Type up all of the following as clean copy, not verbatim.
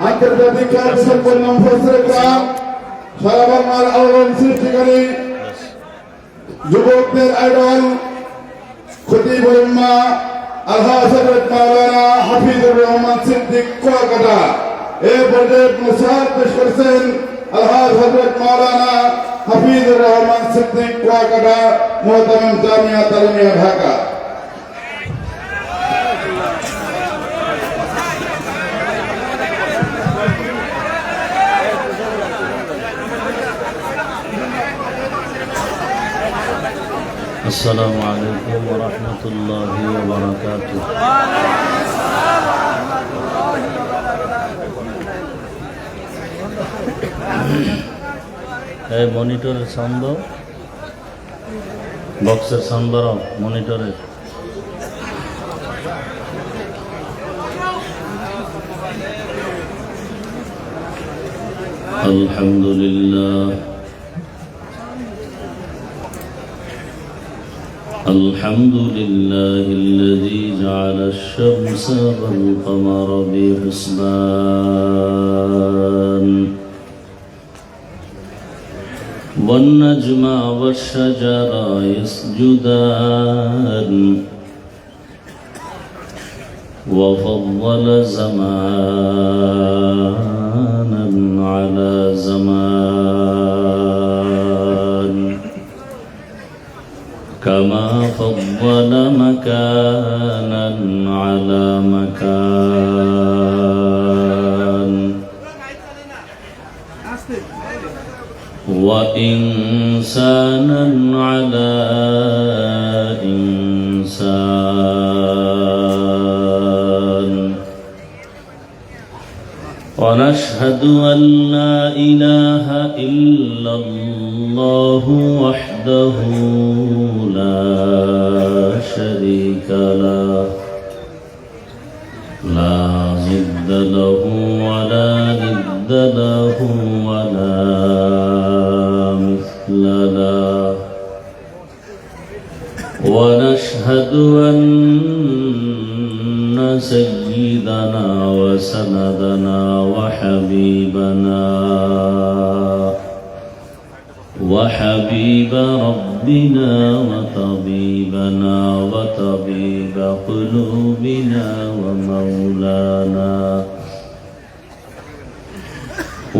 আন্তর্জাতিক সম্পন্ন মুফাসসির کرام সারা বাংলার আলোড়ন সৃষ্টিকারী যুবকদের আইডল খতিবুল উম্মাহ আলহাজ হযরত মাওলানা হাফিজুর রহমান সিদ্দিক কুয়াকাটা এই পর্যায়ে মুসাদ পেশ করেছেন আলহাজ হযরত মাওলানা হাফিজুর রহমান সিদ্দিক কুয়াকাটা মুহতারাম জামিয়া তালিমিয়া ঢাকা। السلام عليكم ورحمة الله وبركاته. এই মনিটরের সাউন্ড বক্সের সাউন্ড মনিটরের আলহামদুলিল্লাহ الحمد لله الذي جعل الشمس والقمر بحسبان والنجم والشجر يسجدان وفضل زمانا على زمان كما فضل مكانا على مكان وإنسانا على إنسان ونشهد أن لا إله إلا الله وحده لا شريك له لا ضد له ولا ند له ولا مثل له ونشهد أن سيدنا وسندنا وحبيب ربنا وطبيبنا وطبيب قلوبنا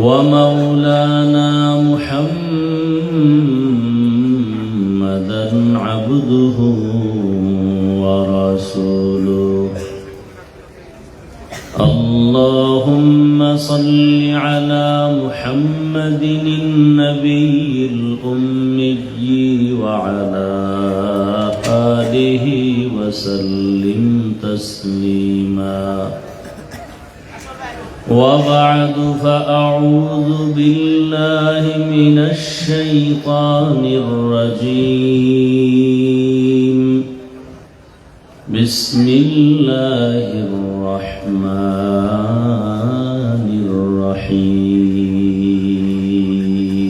ومولانا محمدا عبده ورسوله اللهم صل على محمد النبي الأمي وعلى آله وسلم تسليما وبعد فأعوذ بالله من الشيطان الرجيم بسم الله الرحمن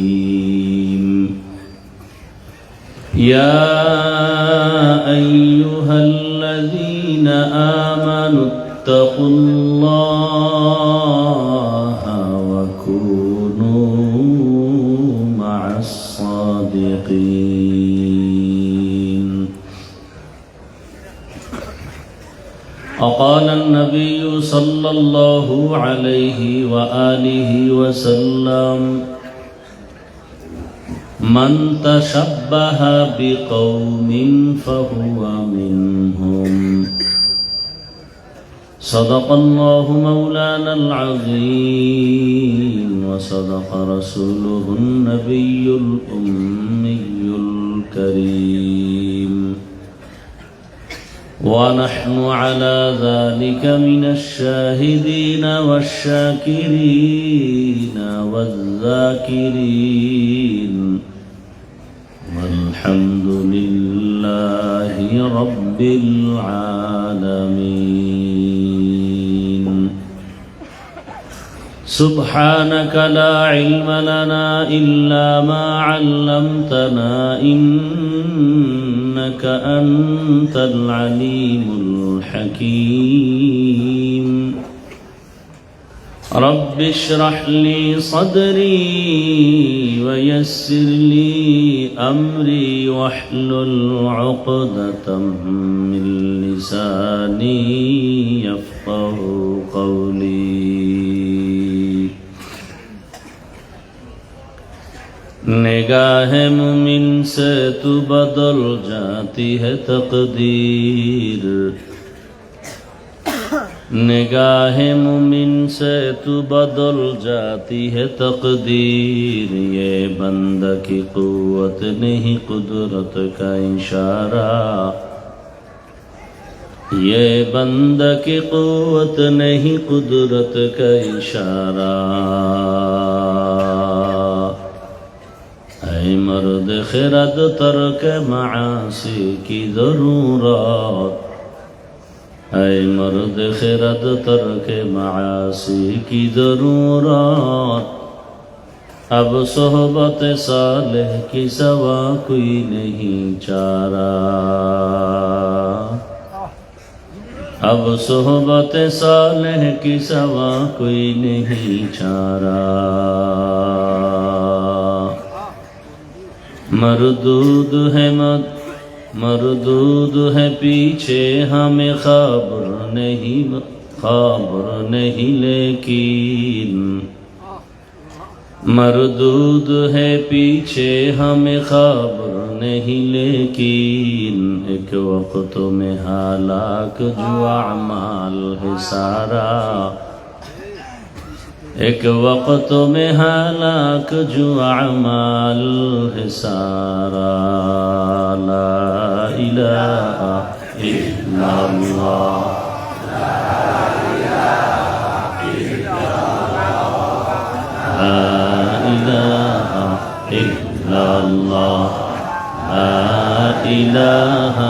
الرحيم يا أيها الذين آمنوا اتقوا الله وكونوا مع الصادقين وقال النبي صلى الله عليه وآله وسلم من تشبه بقوم فهو منهم صدق الله مولانا العظيم وصدق رسوله النبي الأمي الكريم ونحن على ذلك من الشاهدين والشاكرين والذاكرين والحمد لله رب العالمين سبحانك لا علم لنا إلا ما علمتنا إنك أنت العليم الحكيم رب اشرح لي صدري ويسر لي أمري واحلل عقدة من لساني يفقه قولي निगाह मुमिन से तू बदल जाती है तकदीर निगाह मुमिन से तू बदल जाती है तकदीर ये बंदा की कुव्वत नहीं कुदरत का इशारा ये बंदा की कुव्वत नहीं कुदरत का इशारा ऐ मर्द खिरद तर्क मासी की जरूरत ऐ मर्द खिरद तर्क मासी की जरूरत अब सोहबत सालेह की सवा कोई नहीं चारा अब सोहबत सालेह की सवा कोई नहीं चारा मरदूद है पीछे हमें खबर नहीं लेकिन मरदूद है पीछे हमें खबर नहीं लेकिन एक वक्त में हालाक जो अमाल है सारा एक वक्त में हालाक जो अमाल है सारा ला इलाहा इल्लल्लाह ला इलाहा इल्लल्लाह ला इलाहा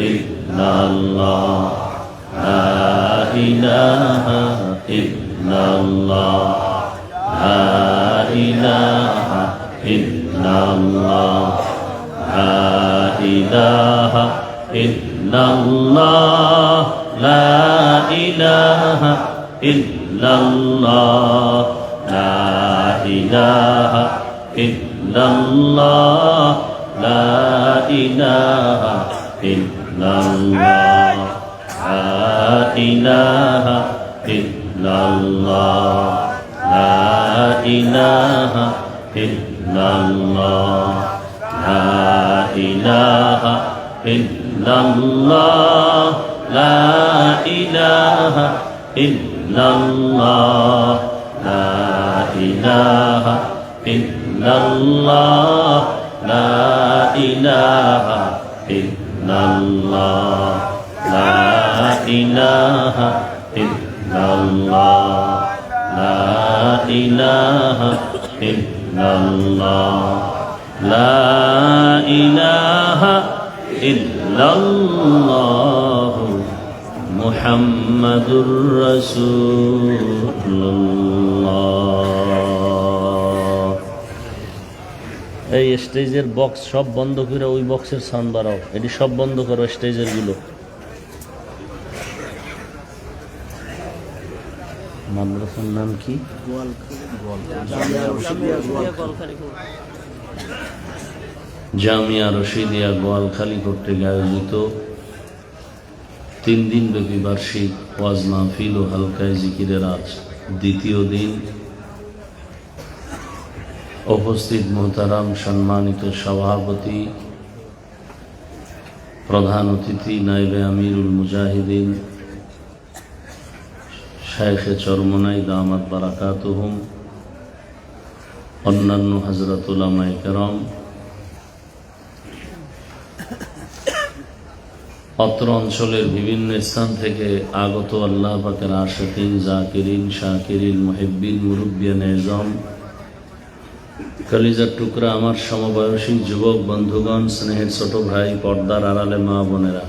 इल्लल्लाह ला इलाहा इल्लल्लाह ला इलाहा इल्लल्लाह ला इलाहा इल्लल्लाह ला इलाहा इल्लल्लाह ला इलाहा इल्लल्लाह ला इलाहा इल्लल्लाह ला इलाहा इल्लल्लाह ला इलाहा इल्लल्लाह ला इलाहा इल्लल्लाह ला इलाहा इल्लल्लाह ला इलाहा इल्लल्लाह ला इलाहा इल्लल्लाह ला इलाहा इल्लल्लाह ला इलाहा इल्लल्लाह ला इलाहा इल्लल्लाह मुहम्मदुर रसूलुल्लाह। এই স্টেজের বক্স সব বন্ধ করে ওই বক্সের সাউন্ড বাড়াও, এটি সব বন্ধ করো স্টেজের গুলো। মাদ্রাসার নাম কি? জামিয়া রশিদিয়া গোয়ালখালী কর্তৃক আয়োজিত 3 দিন ব্যাপী বার্ষিক ওয়াজ মাহফিল ও হালকায় জিকিরের আজ দ্বিতীয় দিন। উপস্থিত মোহতারাম সম্মানিত সভাপতি, প্রধান অতিথি নায়েবে আমিরুল মুজাহিদিন শায়েখে চরমনাই দামাত বারাকাতুহুম, অন্যান্য হযরত উলামায়ে কেরাম, অত্র অঞ্চলের বিভিন্ন স্থান থেকে আগত আল্লাহ পাকের আশিকিন, জাকিরিন, শাকিরিন, মুহিব্বিন, মুরব্বিয়ান এজম, কলিজার টুকরা আমার সমবয়সী যুবক বন্ধুগণ, স্নেহের ছোট ভাই, পর্দার আড়ালে মা বোনেরা,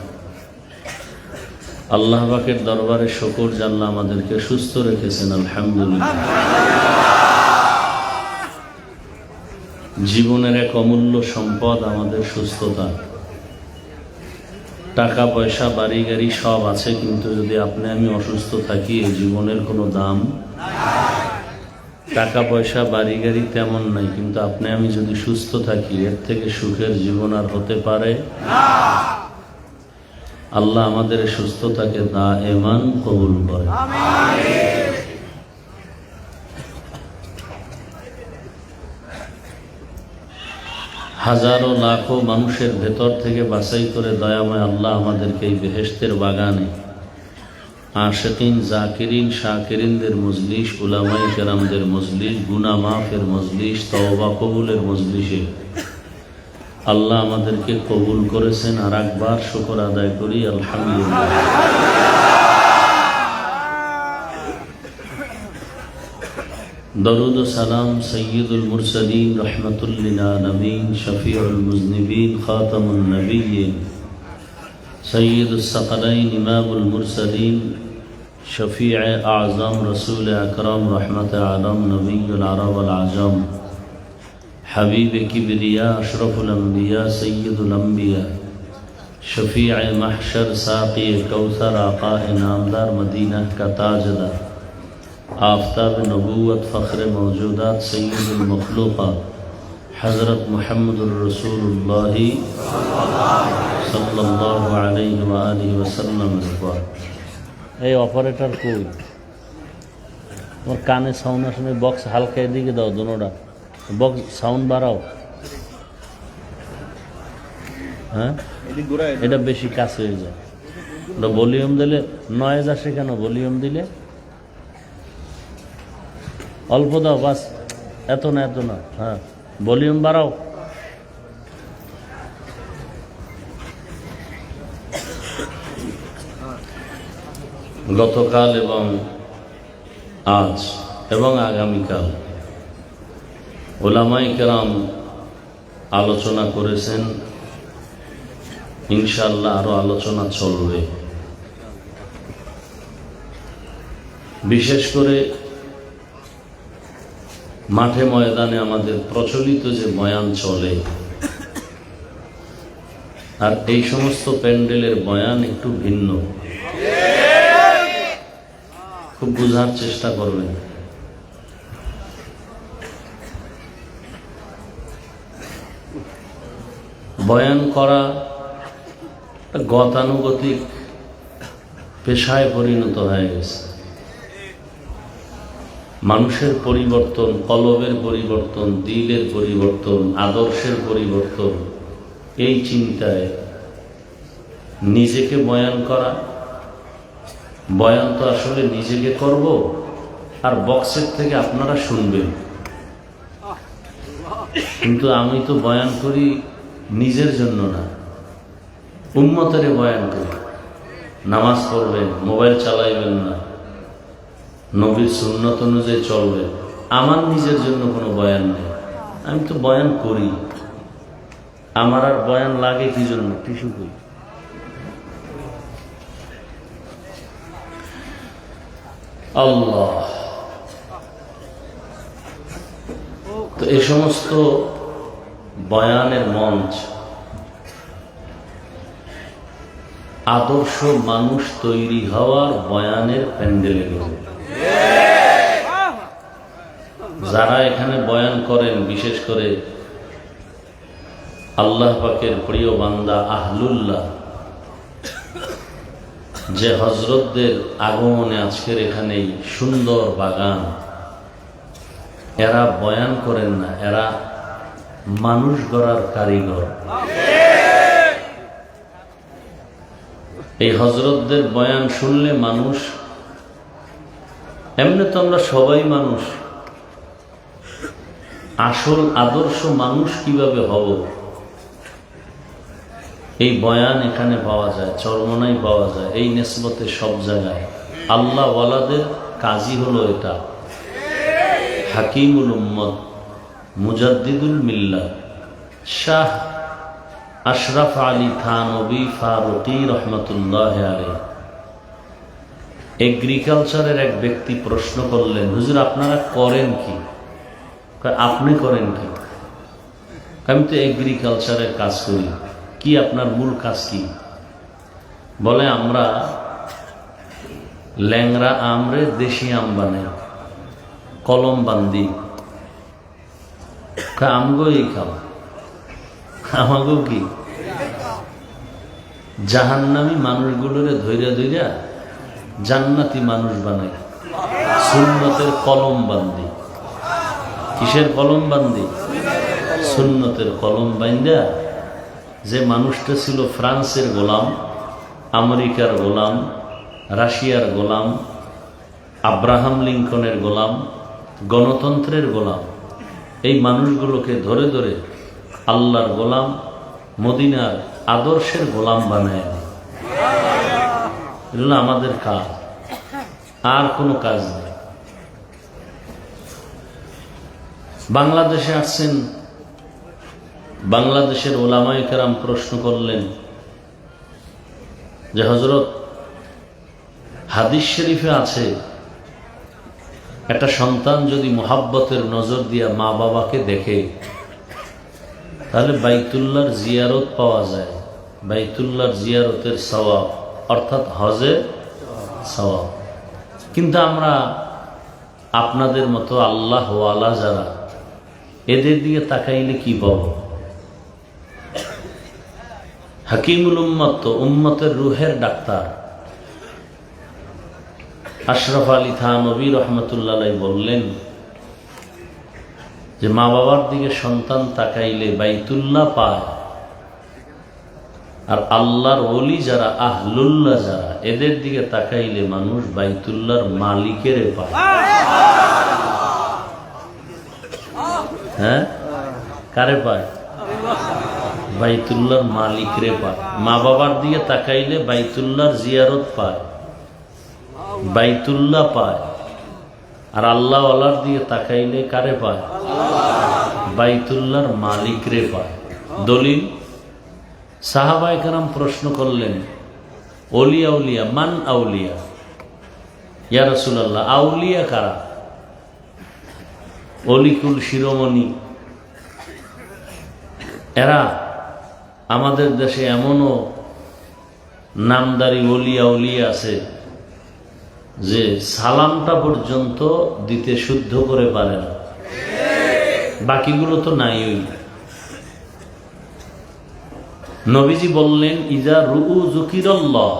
আল্লাহ পাকের দরবারে শুকর যে আল্লাহ আমাদেরকে সুস্থ রেখেছেন, আলহামদুলিল্লাহ। জীবনের এক অমূল্য সম্পদ আমাদের সুস্থতা। টাকা পয়সা বাড়ি গাড়ি সব আছে, কিন্তু যদি আপনি আমি অসুস্থ থাকি এই জীবনের কোনো দাম টাকা পয়সা বাড়ি গাড়ি তেমন নাই, কিন্তু আপনি আমি যদি সুস্থ থাকি এর থেকে সুখের জীবন আর হতে পারে না। আল্লাহ আমাদের সুস্থতাকে দায়েমান কবুল করে। হাজারো লাখো মানুষের ভেতর থেকে বাছাই করে দয়াময় আল্লাহ আমাদেরকে এই বেহেশতের বাগানে আশিকিন, জাকিরিন, শাকিরিনদের মজলিস, উলামায়ে কেরামদের মজলিস, গুনাহ মাফের মজলিস, তওবা কবুলের মজলিসে আল্লাহ আমাদেরকে কবুল করেছেন। আর একবার শুকর আদায় করি আলহামদুলিল্লাহ। দরুদ ও সালাম সৈয়দুল মুরসালিন, রহমাতুল লিল আলামিন, শফিউল মুজনিবিন, খাতামুন নবিয়্যিন, সৈয়দুস সাকালাইন, ইমামুল মুরসালিন, শফিয়ে আযম, রসুল আকরম, রহমত আলম, নবিয়ুল আরব ওয়াল আজম, হাবিব কিবরিয়া, আশরফুল আম্বিয়া, সৈয়দুল আম্বিয়া, শফিয়ে মাহশর, সাকি কৌসর, আকা इनामदार मदीना का ताजदार, आफताब नबूवत, फ़ख्र मौजूदात, सैयदुल मखलूक़ात, हज़रत मुहम्मदुर रसूलुल्लाह सल्लल्लाहु अलैहि व आलिहि वसल्लम। এই অপারেটর কই? তোমার কানে সাউন্ড আসলে বক্স হালকা এদিকে দাও, দোনোটা বক্স সাউন্ড বাড়াও। হ্যাঁ, এটা বেশি কাছে হয়ে যায়। ওটা ভলিউম দিলে নয়েজ আসে কেন? ভলিউম দিলে অল্প দাও, বাস, এত না এত না। হ্যাঁ, ভলিউম বাড়াও। গতকাল এবং আজ এবং আগামীকাল উলামায়ে কেরাম আলোচনা করেছেন, ইনশাআল্লাহ আরো আলোচনা চলবে। বিশেষ করে মাঠে ময়দানে আমাদের প্রচলিত যে বয়ান চলে, আর এই সমস্ত প্যান্ডেলের বয়ান একটু ভিন্ন। খুব বোঝার চেষ্টা করবেন। বয়ান করা গতানুগতিক পেশায় পরিণত হয়ে গেছে। মানুষের পরিবর্তন, কলবের পরিবর্তন, দিলের পরিবর্তন, আদর্শের পরিবর্তন, এই চিন্তায় নিজেকে বয়ান করা। বয়ান তো আসলে নিজেকে করব, আর বক্সের থেকে আপনারা শুনবেন। কিন্তু আমি তো বয়ান করি নিজের জন্য না, উম্মতের বয়ান করি। নামাজ পড়বেন, মোবাইল চালাইবেন না, নবীর সুন্নত অনুযায়ী চলবেন। আমার নিজের জন্য কোনো বয়ান নেই, আমি তো বয়ান করি। আমার আর বয়ান লাগে কি জন্য? টিস্যু করি। আল্লাহ, তো এই সমস্ত বয়ানের মঞ্চ আদর্শ মানুষ তৈরি হওয়ার বয়ানের প্যান্ডেলে গেছে। যারা এখানে বয়ান করেন, বিশেষ করে আল্লাহ পাকের প্রিয় বান্দা আহলুল্লাহ, যে হযরতদের আগমনে আজকের এখানে সুন্দর বাগান, এরা বয়ান করেন না, এরা মানুষ গড়ার কারিগর। এই হযরতদের বয়ান শুনলে মানুষ, এমনি তো আমরা সবাই মানুষ, আসল আদর্শ মানুষ কিভাবে হব, এই বয়ান এখানে পাওয়া যায়, চরমনাই পাওয়া যায়, এই নিসবতে সব জায়গায়। আল্লাহ ওয়ালাদের কাজই হলো এটা। হাকিমুল উম্মত, মুজাদ্দিদুল মিল্লাত, শাহ আশরাফ আলী থানবী ফারুকি রহমতুল্লাহ আলাইহি। এগ্রিকালচারের এক ব্যক্তি প্রশ্ন করলেন, হুজুর আপনারা করেন কি? আপনি করেন কি? আমি তো এগ্রিকালচারের কাজ করি। কি আপনার মূল কাজ কি? বলে আমরা ল্যাংরা আমরে দেশি আম বানাই। কলম বান্দি, আমগো এই খাও, আমাগো কি জাহান্নামী মানুষগুলোরে ধৈর্য ধৈর্য জান্নাতি মানুষ বানাই। সুন্নতের কলম বান্দি। কিসের কলম বান্দি? সুন্নতের কলম বান্দা। যে মানুষটা ছিল ফ্রান্সের গোলাম, আমেরিকার গোলাম, রাশিয়ার গোলাম, আব্রাহাম লিঙ্কনের গোলাম, গণতন্ত্রের গোলাম, এই মানুষগুলোকে ধরে ধরে আল্লাহর গোলাম, মদিনার আদর্শের গোলাম বানায় দেয়। এগুলো আমাদের কাজ, আর কোনো কাজ নেই। বাংলাদেশে আসছেন, বাংলাদেশের ওলামায়ে কেরাম প্রশ্ন করলেন যে হযরত, হাদিস শরীফে আছে একটা সন্তান যদি মুহাব্বতের নজর দিয়া মা বাবাকে দেখে তাহলে বাইতুল্লাহর জিয়ারত পাওয়া যায়, বাইতুল্লাহর জিয়ারতের সওয়াব, অর্থাৎ হজের সওয়াব। কিন্তু আমরা আপনাদের মতো আল্লাহ ওয়ালা যারা, এদের দিকে তাকাইলে কি পাব? হাকিমুল উম্মত তো উম্মতের রুহের ডাক্তার আশরাফ আলী থানভী রহমতুল্লাহ বললেন যে মা বাবার দিকে সন্তান তাকাইলে বাইতুল্লাহ পায়, আর আল্লাহর ওলি যারা, আহলুল্লাহ যারা, এদের দিকে তাকাইলে মানুষ বাইতুল্লাহর মালিকের পায়। হ্যাঁ, কারে পায়? বাইতুল্লাহর মালিকরে পায়। মা বাবার দিকে তাকাইলে বাইতুল্লাহর জিয়ারত পায়, বাইতুল্লাহ পায়, আর আল্লাহ ওয়ালার দিকে তাকাইলে কারে পায়? বাইতুল্লাহর মালিকরে পায়। দলিল, সাহাবায়ে কেরাম প্রশ্ন করলেন, ওলিয়া উলিয়া মান আউলিয়া, ইয়া রাসূলুল্লাহ, আউলিয়া কারা? অলিকুল শিরোমণি এরা। আমাদের দেশে এমনও নামদারি ওলিয়া উলিয়া আছে যে সালামটা পর্যন্ত দিতে শুদ্ধ করে পারে না, বাকিগুলো তো নাই। ওই নবীজি বললেন, ইজা রুউ যুকিরাল্লাহ,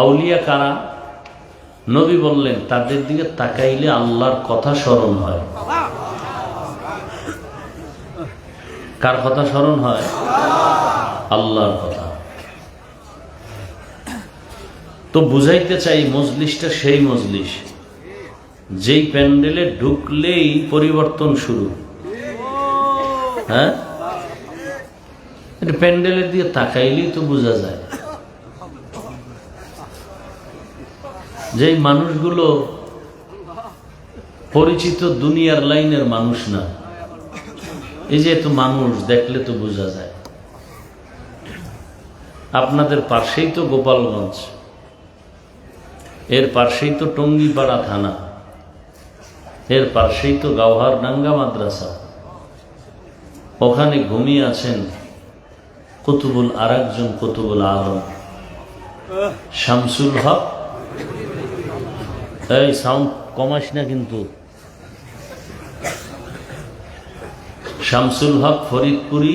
আউলিয়া কারা? নবী বললেন, তাদের দিকে তাকাইলে আল্লাহর কথা স্মরণ হয়। কার কথা স্মরণ হয়? আল্লাহর কথা। তো বুঝাইতে চাই, মজলিসটা সেই মজলিস যেই প্যান্ডেলে ঢুকলেই পরিবর্তন শুরু। হ্যাঁ, প্যান্ডেলের দিকে তাকাইলেই তো বোঝা যায়। যেই মানুষগুলো পরিচিত দুনিয়ার লাইনের মানুষ না, এই যে এত মানুষ দেখলে তো বোঝা যায়। আপনাদের পাশেই তো গোপালগঞ্জ, এর পাশেই তো টঙ্গিপাড়া থানা, এর পাশেই তো গাওহারডাঙ্গা মাদ্রাসা। ওখানে ঘুমিয়ে আছেন কুতুবুল আরেকজন কুতুবুল আলম শামসুল হক। এই সাউন্ড কমাস না কিন্তু। শামসুল হক ফরিদপুরি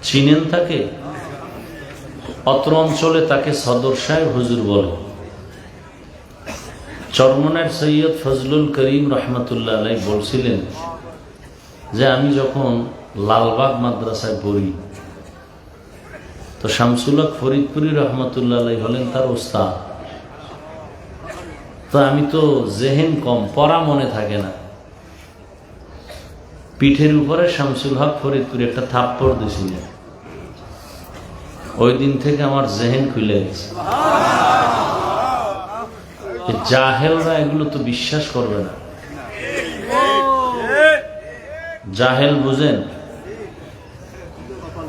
চিনেন তাকে? অত্র অঞ্চলে তাকে সদর সাহেব হুজুর বলে। চরমনের সৈয়দ ফজলুল করিম রহমতুল্লাহ আলাইহি বলছিলেন যে আমি যখন লালবাগ মাদ্রাসায় পড়ি তো শামসুল হক ফরিদপুরি রহমতুল্লাহ আলাইহি হলেন তার ওস্তাদ। তো আমি তো জেহেন কম, পড়া মনে থাকে না, পিঠের উপরে শামসুল হক ফরিদপুরি একটা থাপ্পড় দিয়েছিলেন। ওই দিন থেকে আমার জেহেন খুলে গেছে। জাহেলরা এগুলো তো বিশ্বাস করবে না। জাহেল বুঝেন?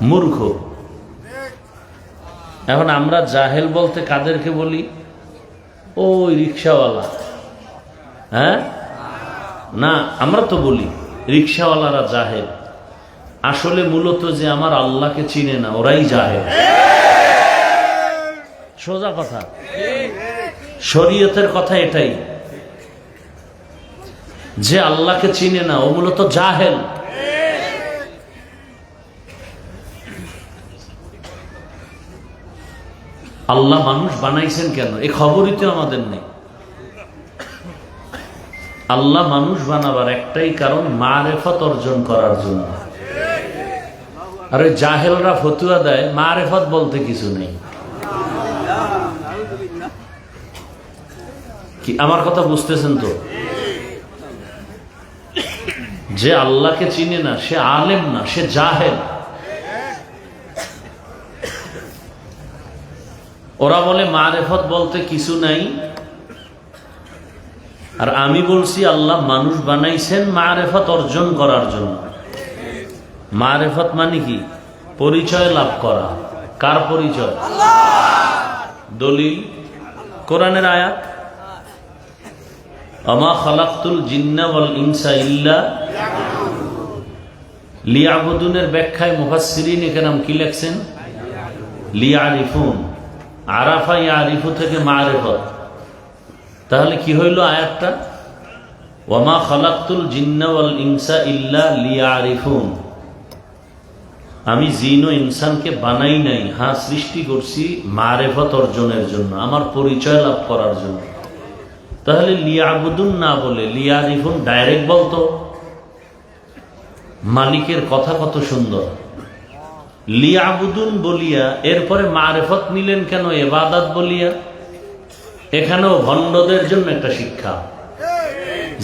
মূর্খ। এখন আমরা জাহেল বলতে কাদেরকে বলি? ওই রিক্সাওয়ালা। হ্যাঁ না, আমরা তো বলি রিক্সাওয়ালারা জাহেল। আসলে মূলত যে আমার আল্লাহকে চিনে না ওরাই জাহেল। সোজা কথা, শরীয়তের কথা এটাই। যে আল্লাহকে চিনে না ও মূলত জাহেল। আল্লাহ মানুষ বানাইছেন কেন এই খবরই তো আমাদের নেই। আল্লাহ মানুষ বানাবার একটাই কারণ, মারেফত অর্জন করার জন্য। আর ওই জাহেলরা ফতুয়া দেয় মারেফত বলতে কিছু নেই। কি আমার কথা বুঝতেছেন তো? যে আল্লাহকে চিনে না সে আলেম না, সে জাহেল। ওরা বলে মারেফত বলতে কিছু নাই, আর আমি বলছি আল্লাহ মানুষ বানাইছেন মারেফত অর্জন করার জন্য। মারেফত মানে কি? পরিচয় লাভ করা। কার পরিচয়? দলিল কোরআনের আয়াত, আমা খালাকতুল জিন্না ওয়াল ইনসা ইল্লা লিয়াবুদুনের ব্যাখ্যায় মুফাসসিরিন কেরাম কি লিখছেন? লিয়ারিফুন। আরাফা ইয়ারিফু থেকে মারেফত। তাহলে কি হইল আয়াতটা? ওয়ামা খালাকতুল জিন্না ওয়াল ইনসা ইল্লা লিয়ারিফুন। আমি জিন ও ইনসানকে বানাই নাই, হ্যাঁ সৃষ্টি করছি মারেফত অর্জনের জন্য, আমার পরিচয় লাভ করার জন্য। তাহলে লিয়াবুদুন না বলে লিয়ারিফুন ডাইরেক্ট বলতো। মালিকের কথা কত সুন্দর। লিয়াবুদুন বলিয়া এরপরে মারেফত নিলেন কেন? ইবাদত বলিয়া। এখানেও ভণ্ডদের জন্য একটা শিক্ষা,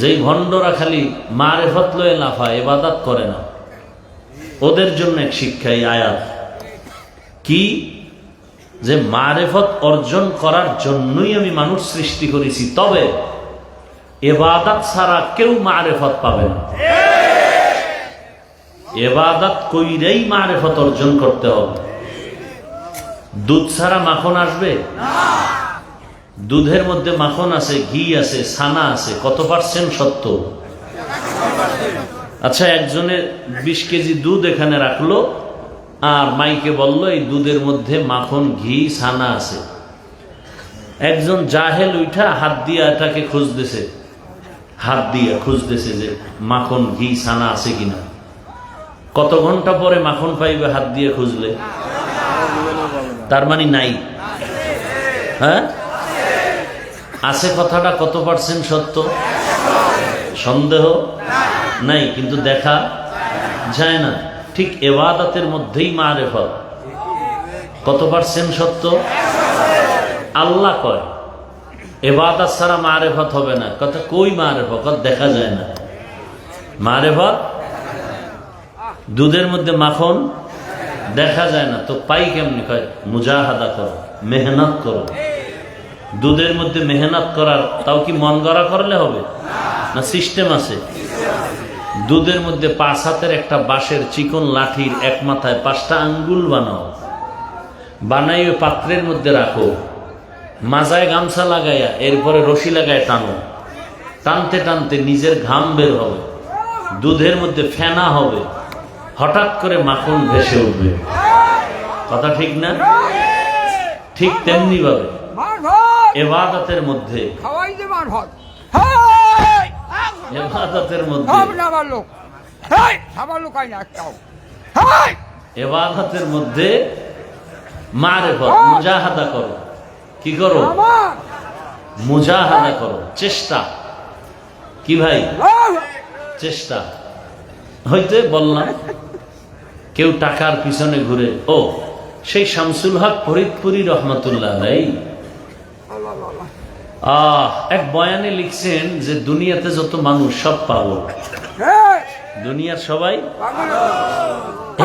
যেই ভণ্ডরা খালি মারেফত লয়ে লাফায়, ইবাদত করে না, ওদের জন্য এক শিক্ষা এই আয়াত। কি? যে মারেফত অর্জন করার জন্যই আমি মানুষ সৃষ্টি করেছি, তবে ইবাদত ছাড়া কেউ মারেফত পাবে না। ইবাদত কইরেই মারেফত অর্জন করতে হবে। দুধ ছাড়া মাখন আসবে? দুধের মধ্যে মাখন আছে, ঘি আছে, ছানা আছে, কত পার্সেন্ট সত্য? আচ্ছা, একজনের 20 কেজি দুধ এখানে রাখলো আর মাইকে বলল এই দুধের মধ্যে মাখন, ঘি, ছানা আছে। একজন জাহেল উঠা হাত দিয়ে এটাকে খুঁজতেছে, হাত দিয়ে খুঁজতেছে যে মাখন, ঘি, ছানা আছে কিনা। কত ঘন্টা পরে মাখন পাইবে হাত দিয়ে খুঁজলে? তার মানে নাই। হ্যাঁ, আছে কথাটা কত পার্সেন্ট সত্য? সন্দেহ নাই, কিন্তু দেখা যায় না। ঠিক ইবাদতের মধ্যেই মারেফত কত পার্সেন্ট সত্য? আল্লাহ কয় ইবাদত ছাড়া মারেফত হবে না। কথা কই মারেফত? দেখা যায় না। মারেফত দুধের মধ্যে মাখন দেখা যায় না, তো পাই কেমনি? কয় মুজাহাদা করো, মেহনত করো। দুধের মধ্যে মেহনত করার, তাও কি মন গড়া করলে হবে না? সিস্টেম আছে। দুধের মধ্যে 5 হাতের একটা বাঁশের চিকন লাঠির এক মাথায় 5টা আঙ্গুল বানাও, বানাই ওই পাত্রের মধ্যে রাখো, মাজায় গামছা লাগাইয়া এরপরে রশি লাগায় টানো। টানতে টানতে নিজের ঘাম বের হবে, দুধের মধ্যে ফেনা হবে, হঠাৎ করে মাখন ভেসে উঠবে। কথা ঠিক না? ঠিক তেমনি ভাবে ইবাদতের মধ্যে ইবাদতের মধ্যে ইবাদতের মধ্যে মারেফত, মুজাহাদা করো। কি করো? মুজাহাদা করো, চেষ্টা। কি ভাই? চেষ্টা। হইতে বললাম কেউ টাকার পিছনে ঘুরে, ও সেই শামসুল হক ফরিদপুরি রহমতুল্লাহ আলাইহি এক বয়ানে লিখছেন যে দুনিয়াতে যত মানুষ সব পাগল। দুনিয়ার সবাই,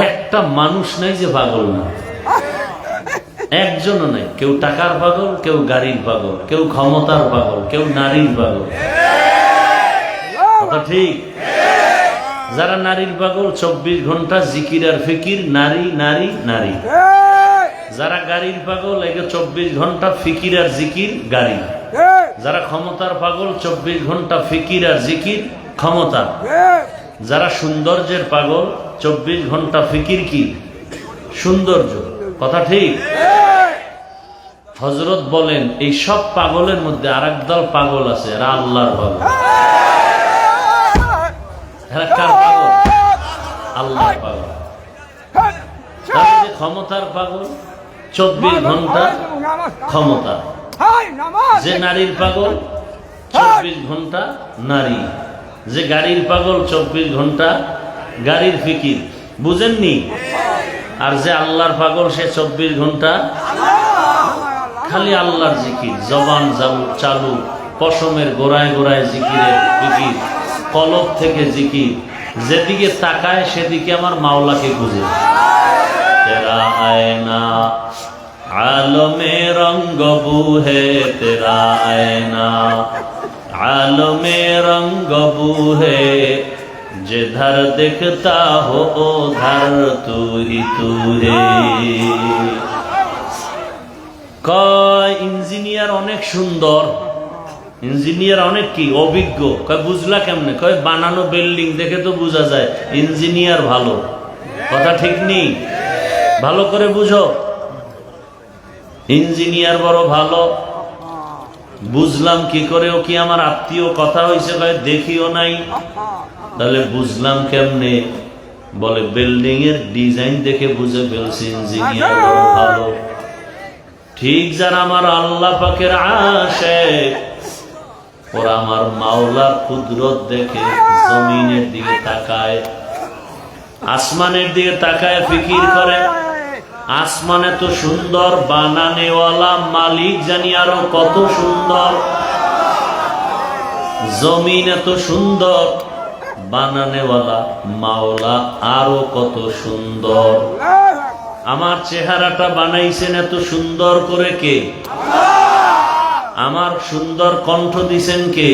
একটা মানুষ নাই যে পাগল না, একজনও নাই। কেউ টাকার পাগল, কেউ গাড়ির পাগল, কেউ ক্ষমতার পাগল, কেউ নারীর পাগল। কথা ঠিক? যারা নারীর পাগল 24 ঘন্টা জিকির আর ফিকির, নারী নারী নারী। যারা গাড়ির পাগল, একে 24 ঘন্টা ফিকির আর জিকির, গাড়ি। যারা ক্ষমতার পাগল 24 ঘন্টা ফিকির আর জিকির, ক্ষমতা। যারা সৌন্দর্যের পাগল 24 ঘন্টা ফিকির, কি সৌন্দর্য। কথা ঠিক? হযরত বলেন এই সব পাগলের মধ্যে আরেক দল পাগল আছে, এরা আল্লাহর পাগল। এরা কার পাগল? আল্লাহর পাগল। তাহলে যে ক্ষমতার পাগল, 24 ঘন্টা ক্ষমতা। যে নারীর পাগল, 24 ঘন্টা নারী। যে গাড়ির পাগল, 24 ঘন্টা গাড়ির ফিকির। বুঝেননি? আর যে আল্লাহর পাগল, সে 24 ঘন্টা খালি আল্লাহর জিকির, জবান চালু, পশমের গোড়ায় গোড়ায় জিকিরের ফিকির, কলব থেকে জিকির। যেদিকে তাকায় সেদিকে আমার মাওলাকে খুঁজে। তেরা আয়না আলমে রঙ্গ বুহে, তেরা আয়না আলমে রঙ্গ বুহে, जिधर दिखता हो उधर तू ही तू है। কয় ইঞ্জিনিয়ার অনেক সুন্দর, ইঞ্জিনিয়ার অনেক কি অভিজ্ঞ। কয় বুঝলা কেমনে? কয় বানানো বিল্ডিং দেখে তো বোঝা যায় ইঞ্জিনিয়ার ভালো। কথা ঠিক নেই? ভালো করে বুঝো, ইঞ্জিনিয়ার বড় ভালো। বুঝলাম কি করে? ও কি আমার আত্মীয়? কথা হয়েছে, কয় দেখিও নাই। তাহলে বুঝলাম কেমনে? বলে বিল্ডিং এর ডিজাইন দেখে বুঝে ফেলছি ইঞ্জিনিয়ার বড় ভালো। ঠিক যারা আমার আল্লাহ পাকের আশিক, ওরা আমার মাওলার কুদরত দেখে জমিনের দিকে তাকায়, আসমানের দিকে তাকায়, ফিকির করে আসমান এত সুন্দর, বানানেওয়ালা মালিক জানি আরো কত সুন্দর। জমিন এত সুন্দর, বানানেওয়ালা মাওলা আরো কত সুন্দর। আমার চেহারাটা বানাইছেন এত সুন্দর করে কে? আমার সুন্দর কণ্ঠ দিছেন কে?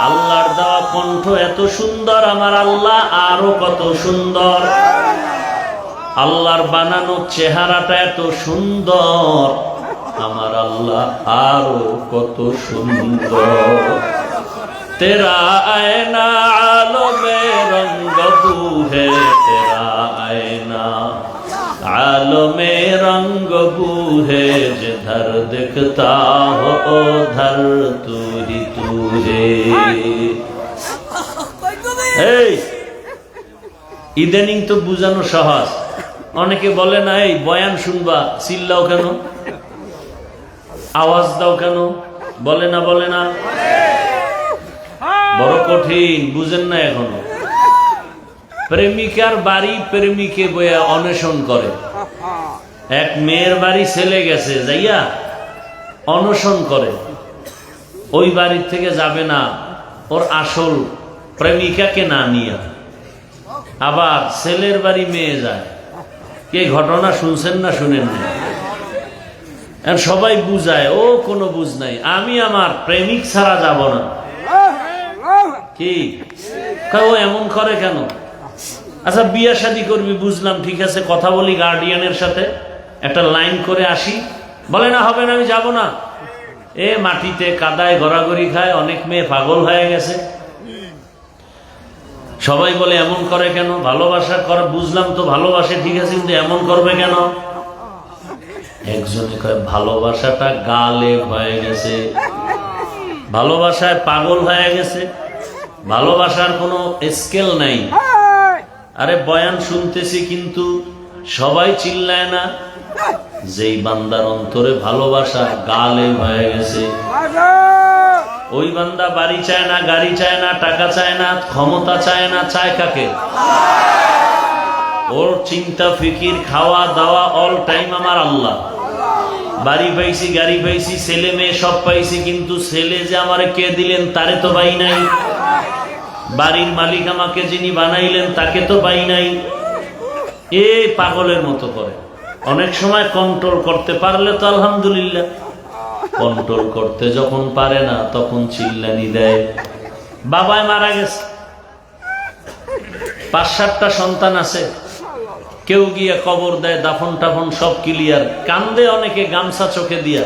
আল্লাহর দেওয়া কণ্ঠ এত সুন্দর, আমার আল্লাহ আরো কত সুন্দর। আল্লাহর বানানো চেহারাটা এত সুন্দর, আমার আল্লাহ আরো কত সুন্দর। तेरा आईना आलमे रंग बूहे, तेरा आईना आलमे रंग बूहे, जिधर दिखता हो उधर तू ही तू है। এই ইদানিং তো বুঝানো সহজ। অনেকে বলে না এই বয়ান শুনবা চিল্লাও কেন, আওয়াজ দাও কেন? বলে না, বলে না? বড় কঠিন, বুঝেন না এখনো। প্রেমিকার বাড়ি প্রেমিকে বইয়া অন্বেষণ করে। এক মেয়ের বাড়ি ছেলে গেছে, যাইয়া অন্বেষণ করে। ওই বাড়ির থেকে যাবে না ওর আসল প্রেমিকাকে না নিয়ে। আবার ছেলের বাড়ি মেয়ে যায়। কে ঘটনা শুনছেন না শুনেন না? সবাই বুঝায়, ও কোনো বুঝ নাই, আমি আমার প্রেমিক ছাড়া যাব না। কি ও এমন করে কেন? আচ্ছা বিয়া শাদী করবি, বুঝলাম, ঠিক আছে, কথা বলি গার্ডিয়ানের সাথে, একটা লাইন করে আসি। বলে না, হবে না, আমি যাব না। এ মাটিতে কাদায় গড়াগড়ি খায়, অনেক মেয়ে পাগল হয়ে গেছে। সবাই বলে এমন করে কেন? ভালোবাসা করে, বুঝলাম তো ভালোবাসে, ঠিক আছে, কিন্তু এমন করবে কেন? একজনে কয় ভালোবাসাটা গালে হয়ে গেছে, ভালোবাসায় পাগল হয়ে গেছে, ভালোবাসার কোনো স্কেল নাই। আরে বয়ান শুনতেছি কিন্তু সবাই চিল্লায় না। যেই বান্দার অন্তরে ভালোবাসা গালে হয়ে গেছে, ওই বান্দা বাড়ি চায় না, গাড়ি চায় না, টাকা চায় না, ক্ষমতা চায় না, চায় কাকে? ওর চিন্তা ফিকির খাওয়া দাওয়া অল টাইম আমার আল্লাহ। বাড়ি পাইছি, গাড়ি পাইছি, ছেলে মেয়ে সব পাইছি, কিন্তু ছেলে যে আমারে কে দিলেন তারে তো পাই নাই। বাড়ির মালিক আমাকে যিনি বানাইলেন তাকে তো পাই নাই। এই পাগলের মতো করে। অনেক সময় কন্ট্রোল করতে পারলে তো আলহামদুলিল্লাহ, কন্ট্রোল করতে যখন পারে না তখন চিল্লানি দেয়। বাবায় মারা গেছে, 5-7টা সন্তান আছে, কেউ গিয়া কবর দেয়, দাফন টাফন সব ক্লিয়ার, কান্দে অনেকে গামছা চোখে দিয়া।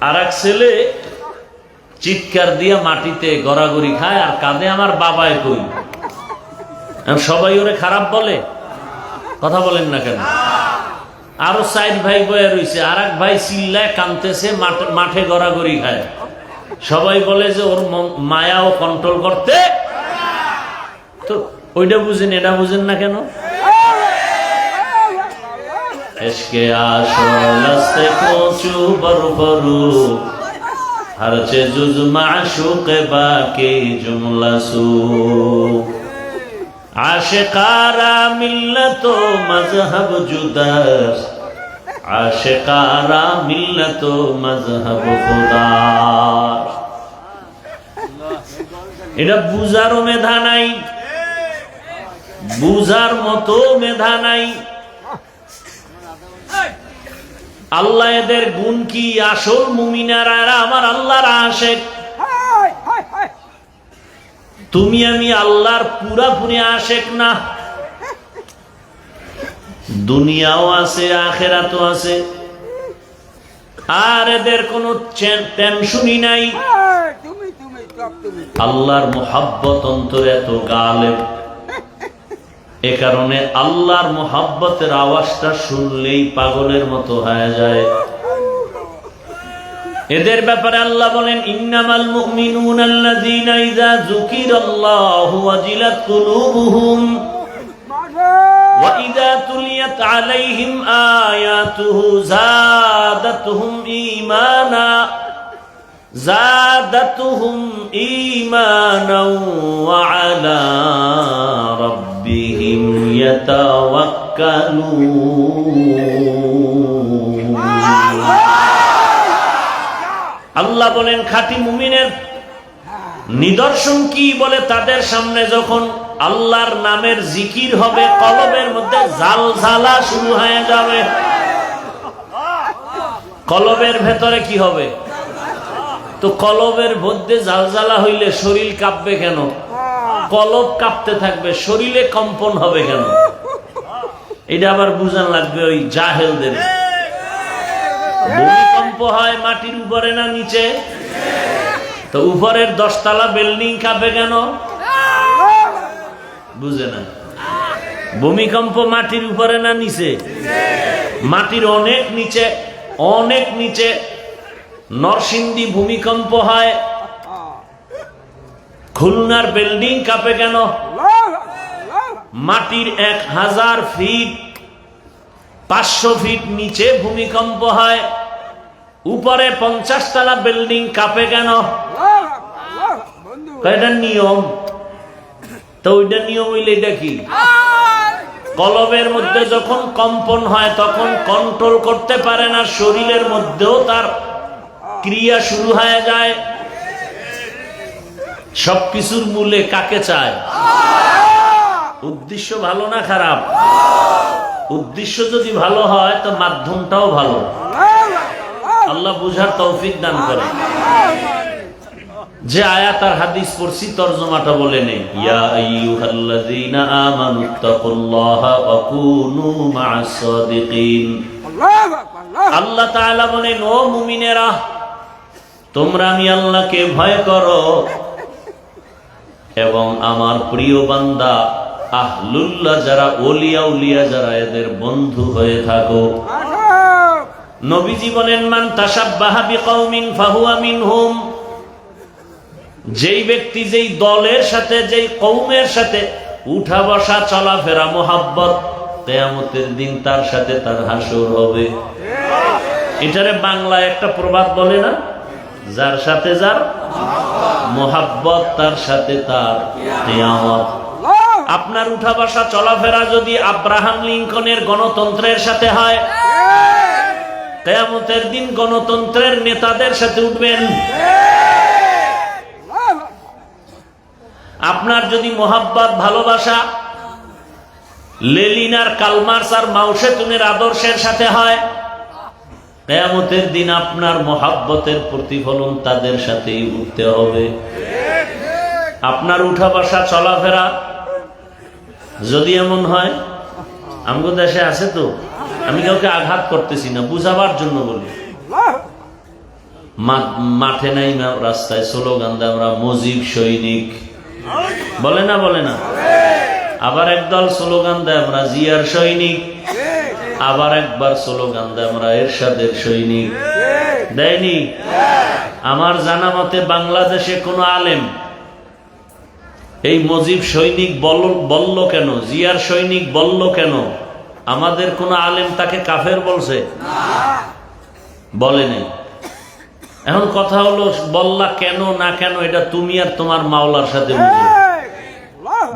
আর এক ছেলে চিৎকার দিয়া মাটিতে গড়াগড়ি খায় আর কাঁদে, আমার বাবায় কই। সবাই ওরে খারাপ বলে, কথা বলেন না কেন? আরো 4 ভাই বয়ে রয়েছে, আর এক ভাই চিল্লায় কাঁদতেছে, মাঠে গড়াগড়ি খায়। সবাই বলে যে ওর মায়াও কন্ট্রোল করতে তো ওইটা বুঝেন, এটা বুঝেন না কেন? এসকে আসল আস্তে পৌঁছু বরু বরু হরচে জুজ মাশুকে বাকি জুমলা সু আশিকারা মিল্লত মজহব জুদাস আশিকারা মিল্লত মজহব খুদা। এটা বুঝারও মেধা নাই, বুঝার মতো মেধা নাই। আল্লাহ এদের গুণ কি? আসল মুমিনারা এরা আমার আল্লাহর আশিক। তুমি আমি আল্লাহর পুরাপুরি আশিক না। দুনিয়াও আছে, আখিরাতও আছে, আর এদের কোনো টেনশনই নাই। আল্লাহর মুহাব্বত অন্তরে এত গালেব, এ কারণে আল্লাহর মুহাব্বতের আওয়াজটা শুনলেই পাগলের মতো হয়ে যায়। এদের ব্যাপারে আল্লাহ বলেন, ইন্নামাল মুমিনুনা আল্লাযীনা ইযা যুকিরাল্লাহু ওয়াজিলাত কুলুবুহুম ওয়া ইযা তুলিয়াত আলাইহিম আয়াতুহু যাদাতুহুম ঈমানা زادتهم إيمانا وعلى ربهم يتوكلون। আল্লাহ বলেন খাঁটি মুমিনের নিদর্শন কি? বলে তাদের সামনে যখন আল্লাহর নামের জিকির হবে, কলবের মধ্যে জালজালা শুরু হয়ে যাবে। কলবের ভেতরে কি হবে? তো কলবের মধ্যে জালজালা হইলে শরীর কাঁপবে কেন? কলব কাঁপতে থাকবে, শরীরে কম্পন হবে কেন? এটা আবার বুঝান লাগবে ওই জাহেলদের। ভূমিকম্প হয় মাটির উপরে না নিচে? তো উপরের 10 তলা বিল্ডিং কাঁপে কেন? বুঝে না। ভূমিকম্প মাটির উপরে না নিচে? মাটির অনেক নিচে, অনেক নিচে। নরসিংদী ভূমিকম্প হয়, খুলনার বিল্ডিং কাঁপে কেন? মাটির 1000 ফিট 500 ফিট নিচে ভূমিকম্প হয়, উপরে 50 তলা বিল্ডিং কাঁপে কেন? এটা নিয়ম। তো ওইটা নিয়ম হইলে এটা কি? কলবের মধ্যে যখন কম্পন হয় তখন কন্ট্রোল করতে পারে না, শরীরের মধ্যেও তার ক্রিয়া শুরু হয়ে যায়। সবকিছুর মূলে কাকে চায়? উদ্দেশ্য ভালো না খারাপ? উদ্দেশ্য যদি ভালো হয় তো মাধ্যমটাও ভালো। আল্লাহ বুঝার তৌফিক দান করে। যে আয়াত আর হাদিস পড়ছি তরজমাটা বলে নেই। ইয়া আইয়ুহাল্লাযীনা আমানুত্তাকুল্লাহা ওয়া কুনু মা'আস সাদিকিন। আল্লাহ তাআলা বলেন, ও মুমিনেরা, তোমরা আমি আল্লাহকে ভয় করো এবং আমার প্রিয় বান্দা আহলুল্লাহ যারা, ওলিয়া উলিয়া যারা, এদের বন্ধু হয়ে থাকো। নবীজি বলেন, মান তাশাব্বাহা বিকওমিন ফাহুয়া মিনহুম। যেই ব্যক্তি যেই দলের সাথে, যেই কওমের সাথে উঠা বসা চলাফেরা মোহাব্বত, কিয়ামতের দিন তার সাথে তার হাসর হবে। এটারে বাংলায় একটা প্রবাদ বলে না, যার সাথে যার মোহাব্বত তার সাথে তার কিয়ামত। আপনার উঠা বসা চলাফেরা যদি আব্রাহাম লিঙ্কনের গণতন্ত্রের সাথে হয়, কিয়ামতের দিন গণতন্ত্রের নেতাদের সাথে উঠবেন। আপনার যদি মোহাব্বত ভালোবাসা লেনিন আর কালমার্স আর মাও সেতুনের আদর্শের সাথে হয়, কিয়ামতের দিন আপনার মোহাব্বতের প্রতিফলন তাদের সাথেই উঠতে হবে। আপনার উঠা বসা চলাফেরা যদি এমন হয়, আমগো দেশে আছে তো, আমি কাউকে আঘাত করতেছি না, বুঝাবার জন্য বলি। মাঠে নাই রাস্তায় স্লোগান দেয় আমরা মুজিব সৈনিক, বলে না? বলে না? আবার একদল স্লোগান দেয় আমরা জিয়ার সৈনিক, আবার একবার স্লোগান দেয় আমরা এরশাদের সৈনিক। দেয়নি? আমার জানা মতে বাংলাদেশে কোন আলেম এই মুজিব সৈনিক বলল কেন, জিয়ার সৈনিক বলল কেন? আমাদের কোন আলেম তাকে কাফের বলছে? বলেনি। এখন কথা হলো, বললা কেন না কেন এটা তুমি আর তোমার মাওলার সাথে বুঝো।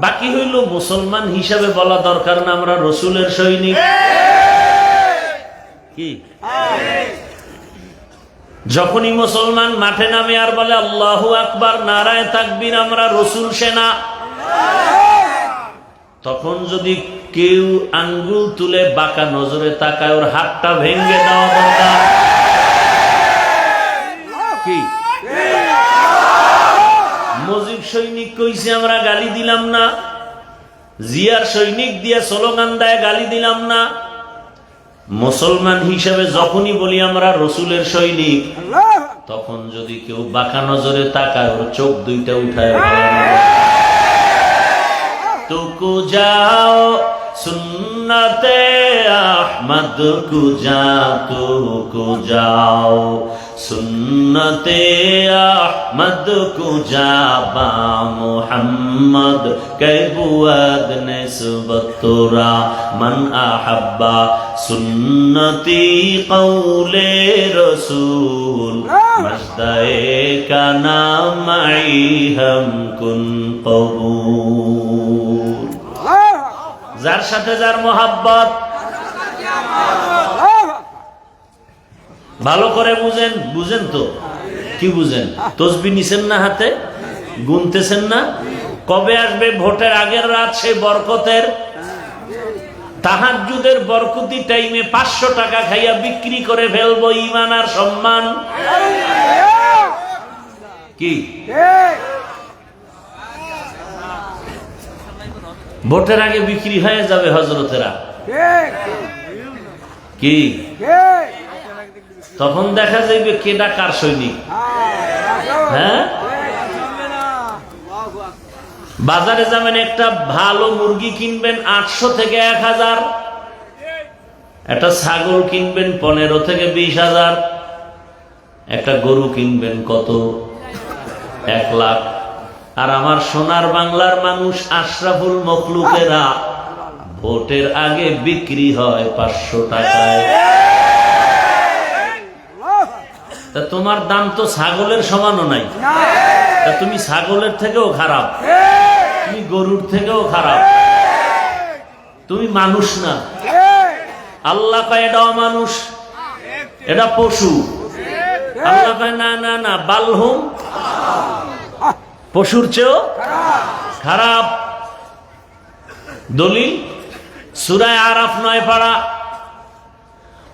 বাকি হইল মুসলমান হিসাবে বলা দরকার না আমরা রসুলের সৈনিক। কি যখনই মুসলমান মাঠে নামে আর বলে আল্লাহু আকবার, নারায়ে তাকবীর, আমরা রসুল সেনা, তখন যদি কেউ আঙ্গুল তুলে বাঁকা নজরে তাকায় ওর হাতটা ভেঙে দেওয়া দরকার। কি মুজিব সৈনিক কইছে আমরা গালি দিলাম না, জিয়ার সৈনিক দিয়ে স্লোগান দেয় গালি দিলাম না। মুসলমান হিসেবে যখনই বলি আমরা রসুলের সৈনিক, তখন যদি কেউ বাঁকা নজরে তাকায় ওর চোখ দুইটা উঠায় তুকু যাও সুন্নতে আহমদ কুজা, তুকু যাও সুন্নতে আহমদ কুজা, বা মুহাম্মদ কে বুয়াদ নিসবত তোরা, মান আহাব্বা সুন্নতি কৌলে রসুল, মজদায়ে কা নাম মাই হাম কুন কবুল। যার সাথে যার মোহাব্বত ভালো করে বুঝেন। বুঝেন তো? কি বুঝেন? তসবি নিছেন না হাতে, গুনতেছেন না? কবে আসবে ভোটের আগের রাত সেই বরকতের তাহাজ্জুদের বরকতি টাইমে 500 টাকা খাইয়া বিক্রি করে ফেলবো ঈমান আর সম্মান। কি ভোটের আগে বিক্রি হয়ে যাবে হযরতেরা? কি তখন দেখা যাবে কেডা কার সৈনিক। হ্যাঁ, বাজারে যাবেন, একটা ভালো মুরগি কিনবেন 800 থেকে 1000, একটা ছাগল কিনবেন 15 থেকে 20,000, একটা গরু কিনবেন কত? 1 লাখ। আর আমার সোনার বাংলার মানুষ আশরাফুল মখলুকেরা ভোটের আগে বিক্রি হয় 500 টাকায়। তা তোমার দাম তো ছাগলের সমানও নাই। তা তুমি ছাগলের থেকেও খারাপ, তুমি গরুর থেকেও খারাপ, তুমি মানুষ না। আল্লাহ কয় এটা অমানুষ, এটা পশু। আল্লাহ কয় না না না, বালহুম, পশুর চেয়েও খারাপ। দলিল সূরা আরাফ 9 পারা,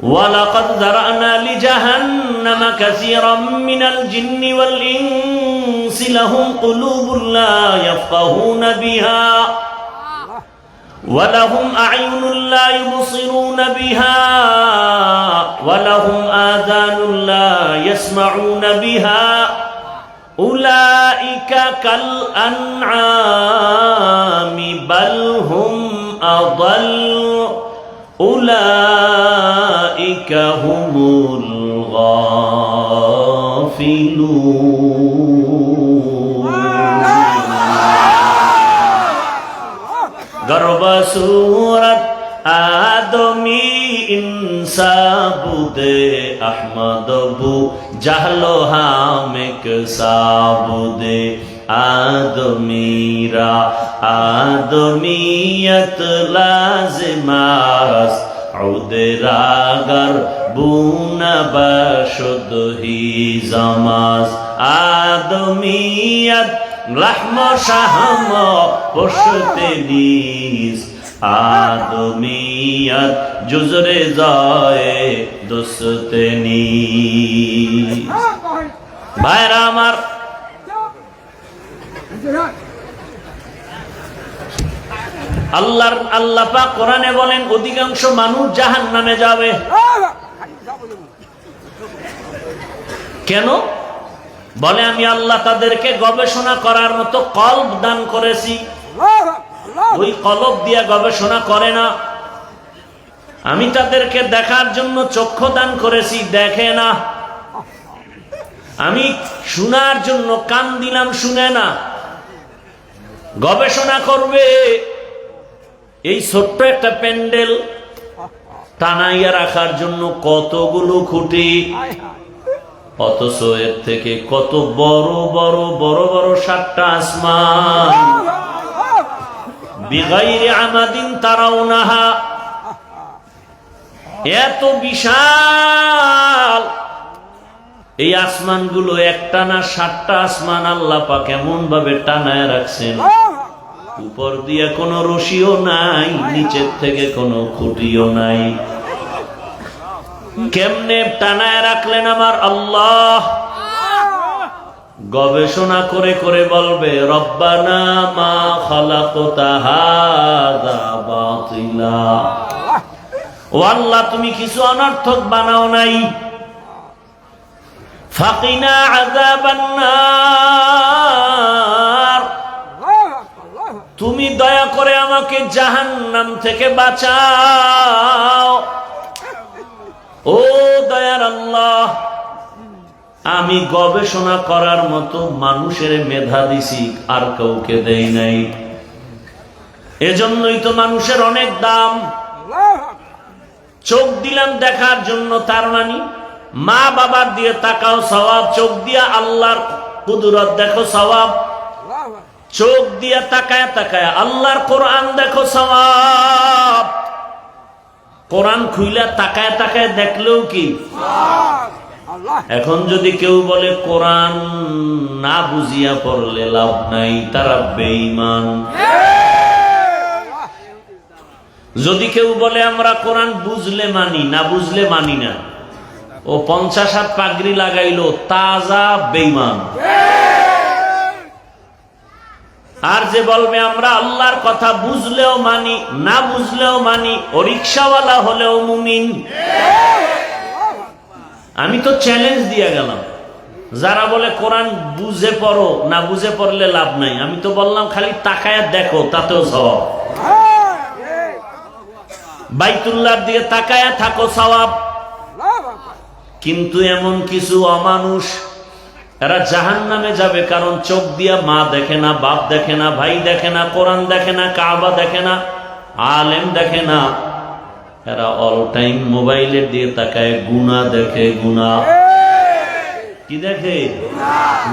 ওয়ালাকাদ যারানা লিজাহান্নামা কাসীরাম মিনাল জিন্নি ওয়াল ইনসি লাহুম কুলুবুন লা ইয়াফকাহুনা বিহা ওয়া লাহুম আ'য়ুনুন লা ইউবসিরুনা বিহা ওয়া লাহুম আযানুন লা ইয়াসমাউনা বিহা উলাইকা কাল আনআমি বাল হুম আদাল উলাইকা হুমুল গাফিলুন। গর্ব সূরত আদমি ইনসাবুদে আহমদবু জাহলো হামেক সাবুদে আদমিরা আদমিয়ত লাজিমাস উদরাগর বুনবাশুদ হি জামাস আদমিয়ত লাহম শাহম পশতে নিস আদমিয়ত জুজরে যায় দোস্তে নিস। ভাইরা আমার, আল্লাহ পাক কোরআনে বলেন অধিকাংশ মানুষ জাহান্নামে যাবে। কেন? বলে আমি আল্লাহ তাদেরকে গবেষণা করার মতো কলব দান করেছি, ওই কলব দিয়ে গবেষণা করে না। আমি তাদেরকে দেখার জন্য চক্ষু দান করেছি, দেখে না। আমি শোনার জন্য কান দিলাম, শুনে না। গবেষণা করবে এই ছোট্ট একটা প্যান্ডেল টানাইয়া রাখার জন্য কতগুলো খুঁটি, অথচ এর থেকে কত বড় বড় বড় বড় 7টা আসমান, বিগাইরি আমাদিন তারাউনাহা, এত বিশাল এই আসমানগুলো, একটা না 7টা আসমান আল্লাহ পাক এমন ভাবে টানায় রাখছেন, উপর দিয়ে কোনো রশিও নাই, নিচের থেকে কোনো খুঁটিও নাই। কেমনে টানায় রাখলেন আমার আল্লাহ? গবেষণা করে করে বলবে, রব্বানা মা খালাকতা হাযা বাতিলা, ও আল্লাহ তুমি কিছু অনর্থক বানাও নাই। ফাকিনা আযাবান নার, তুমি দয়া করে আমাকে জাহান্নাম থেকে বাঁচাও। ও দয়ার আল্লাহ, আমি গবেষণা করার মতো মানুষের মেধা দিছি, আর কাউকে দেই নাই। এজন্যই তো মানুষের অনেক দাম। চোখ দিলাম দেখার জন্য, তার মানে মা বাবার দিয়ে তাকাও সওয়াব, চোখ দিয়া আল্লাহর কুদরত দেখো সওয়াব, চোখ দিয়া তাকায় তাকায় আল্লাহর কোরআন দেখো সওয়াব। কোরআন খুইলা তাকায় তাকায় দেখলেও কি? এখন যদি কেউ বলে কোরআন না বুঝিয়া পড়লে লাভ নাই, তারা বেঈমান। যদি কেউ বলে আমরা কোরআন বুঝলে মানি, না বুঝলে মানি না, ও 50 হাত পাগড়ি লাগাইলো, তাজা বেঈমান। আর যে বলবে আমরা আল্লাহর কথা বুঝলেও মানি, না বুঝলেও মানি, ও রিকশাওয়ালা হলেও মুমিন। আমি তো চ্যালেঞ্জ দিয়ে গেলাম, যারা বলে কোরআন বুঝে পড়ো, না বুঝে পড়লে লাভ নাই, আমি তো বললাম খালি তাকায় দেখো, তাতেও সওয়াব। বাইতুল্লাহর দিকে তাকায় থাকো, সওয়াব। কিন্তু এমন কিছু অমানুষ, এরা জাহান্নামে যাবে, কারণ চোখ দিয়া মা দেখে না, বাপ দেখে না, ভাই দেখে না, কোরআন দেখে না, কাবা দেখে না, আলেম দেখে না। এরা অল টাইম মোবাইলের দিয়ে তাকায়, গুনাহ দেখে। গুনাহ কি দেখে?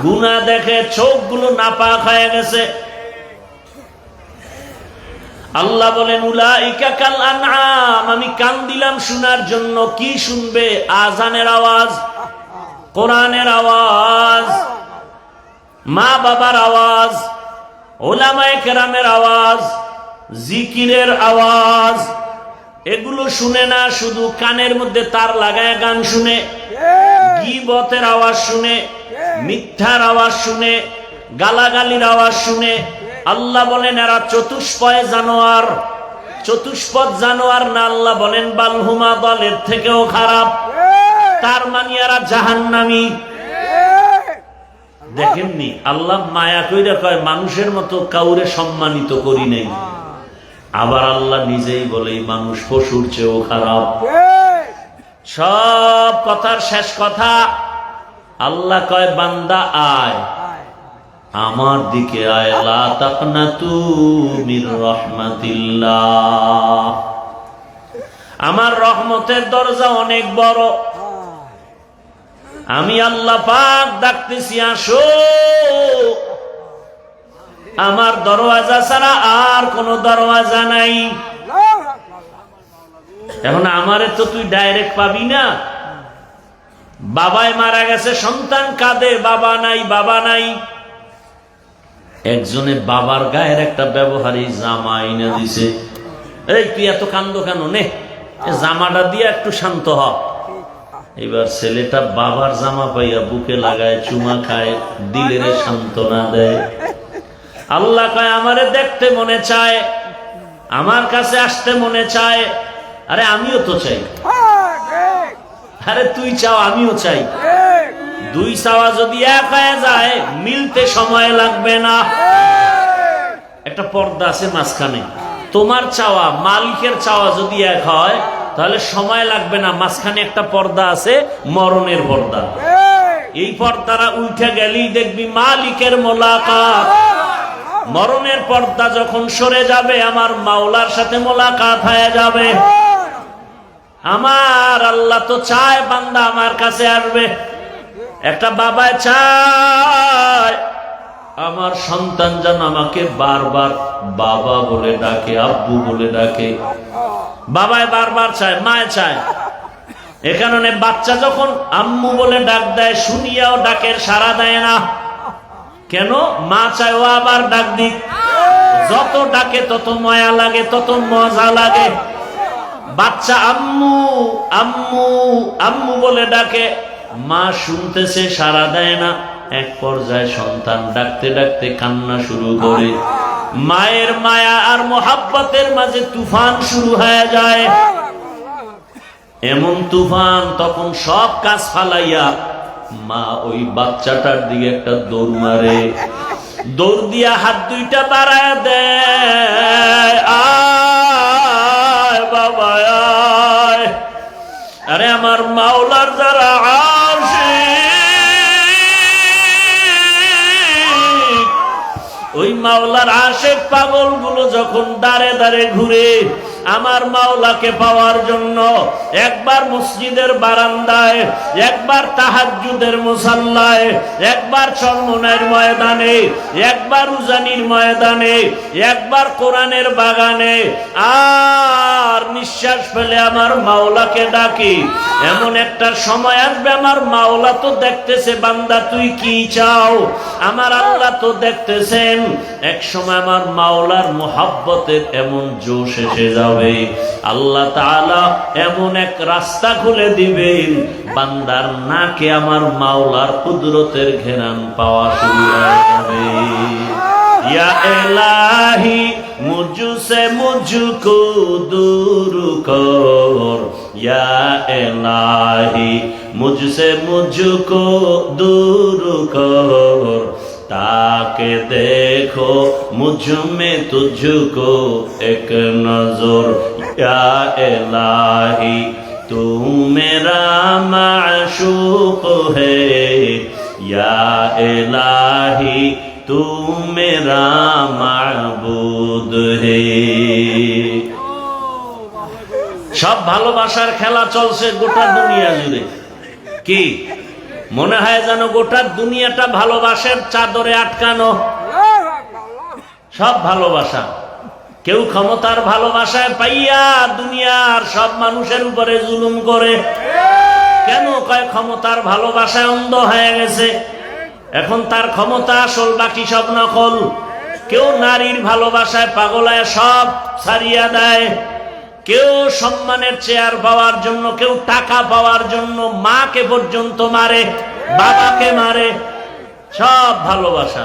গুনাহ দেখে। চোখগুলো নাপাক হয়ে গেছে। আল্লাহ বলেন, উলাইকা কাল আনআম, আমি কান দিলাম শোনার জন্য। কি শুনবে? আজানের আওয়াজ, কোরআনের আওয়াজ, মা বাবার আওয়াজ, উলামায়ে কেরামের আওয়াজ, জিকিরের আওয়াজ। এগুলো শুনে না, শুধু কানের মধ্যে তার লাগায় গান শুনে, গীবতের আওয়াজ শুনে, মিথ্যার আওয়াজ শুনে, গালাগালির আওয়াজ শুনে। আল্লাহ বলেন এরা চতুষ্পয় জানোয়ার। চতুষ্পদ জানোয়ার না, আল্লাহ বলেন বালহুমা দলের থেকেও খারাপ। তার মানে এরা জাহান্নামী। দেখেননি আল্লাহ মায়া কইরা কয়, মানুষের মতো কাউরে সম্মানিত করি নাই। আবার আল্লাহ নিজেই বলে মানুষ পশুর চেয়েও খারাপ। সব কথার শেষ কথা, আল্লাহ কয় বান্দা আয় আমার দিকে, আয় লা তাকনাতু মির রাহমাতিল্লাহ। আমার রহমতের দরজা অনেক বড়। আমি আল্লাহ পাক ডাকতেছি, আসো। আমার দরওয়াজা ছাড়া আর কোন দরওয়াজা নাই। এখন আমারে তো তুই ডাইরেক্ট পাবি না। বাবাই মারা গেছে, সন্তান কাঁদে, বাবা নাই, বাবা নাই। একজনে বাবার গায়ের একটা ব্যবহারী জামা এনে দিছে। এই তুই এত কান্দ কেন? নে জামাটা দিয়ে একটু শান্ত হ। এবার ছেলেটা বাবার জামা পাইয়া বুকে লাগায়, চুমা খায়, দিলের সান্ত্বনা দেয়। আল্লাহ কয় আমারে দেখতে মনে চায়, আমার কাছে আসতে মনে চায়। আরে আমিও তো চাই। আরে তুই চাও, আমিও চাই। দুই চাওয়া যদি এক হয়ে যায়, মিলতে সময় লাগবে না। একটা পর্দা আছে মাঝখানে। তোমার চাওয়া মালিকের চাওয়া যদি এক হয়, তাহলে সময় লাগবে না। মাঝখানে একটা পর্দা আছে, মরণের পর্দা। এই পর্দারা উঠে গেলেই দেখবি মালিকের মোলাকাত। মরণের পর্দা যখন সরে যাবে আমার মাওলার সাথে মোলাকাত হয়ে যাবে। আমার আল্লাহ তো চায় বান্দা আমার কাছে আসবে। একটা বাবা চায় আমার সন্তান যেন আমাকে বারবার বাবা বলে ডাকে, আব্বু বলে ডাকে। বাবায় বারবার চায়, মায় চায়। এ কারণে বাচ্চা যখন আম্মু বলে ডাক দেয় শুনিয়াও ডাকের সাড়া দেয় না। কেন? মা চায় ও আবার ডাক দিক। যত ডাকে তত মায়া লাগে, তত মজা লাগে। বাচ্চা আম্মু আম্মু আম্মু বলে ডাকে, মা শুনতেছে সাড়া দেয় না। এক পর্যায়ে সন্তান ডাকতে ডাকতে কান্না শুরু করে। মায়ের মায়া আর মোহাব্বতের মাঝে তুফান শুরু হয়ে যায়। এমন তুফান, তখন সব কাজ ফালাইয়া মা ওই বাচ্চাটার দিকে একটা দৌড় মারে। দৌড় দিয়া হাত দুইটা বাড়ায় দেয়, আয় বাবা আয়। আরে আমার মাওলার যারা আশিক, ওই মাওলার আশিক পাগল গুলো যখন দাঁড়ে দাঁড়ে ঘুরে আমার মাওলাকে পাওয়ার জন্য, একবার মসজিদের বারান্দায়, একবার তাহাজ্জুদের মুসাল্লায়, একবার চরমনের ময়দানে, একবার উজানির ময়দানে, একবার কোরআনের বাগানে, আর নিঃশ্বাস ফেলে আমার মাওলাকে ডাকি। এমন একটা সময় আসবে আমার মাওলা তো দেখতেছে বান্দা তুই কি চাও, আমার আল্লাহ তো দেখতেছেন। এক সময় আমার মাওলার মোহাব্বতের এমন জোশ এসে যাবে, আল্লাহ তাআলা এমন এক রাস্তা খুলে দিবেন, বান্দার নাকে আমার মাওলার কুদরতের ঘেরান পাওয়া শুরু হয়ে যাবে। ইয়া ইলাহি মুঝসে মুঝকো দূর কর, ইয়া ইলাহি মুঝসে মুঝকো দূর কর, ताके देखो मुझ में तुझको एक नजर, या इलाही तू मेरा माशूक है, या इलाही तू मेरा माबूद है। সব ভালোবাসার খেলা চলছে গোটা দুনিয়া জুড়ে। কি মনে হয় যেন গোটা দুনিয়াটা ভালোবাসার চাদরে আটকানো। সব ভালোবাসা, কেউ ক্ষমতার ভালোবাসায় পাইয়া দুনিয়ার সব মানুষের উপরে জুলুম করে। কেন? কয় ক্ষমতার ভালোবাসায় অন্ধ হয়ে গেছে, এখন তার ক্ষমতা আসল, বাকি সব নকল। কেউ নারীর ভালোবাসায় পাগলায় সব ছাড়িয়া দেয়, কেউ সম্মানের চেয়ার পাওয়ার জন্য, কেউ টাকা পাওয়ার জন্য মাকে পর্যন্ত মারে, বাবাকে মারে। সব ভালোবাসা।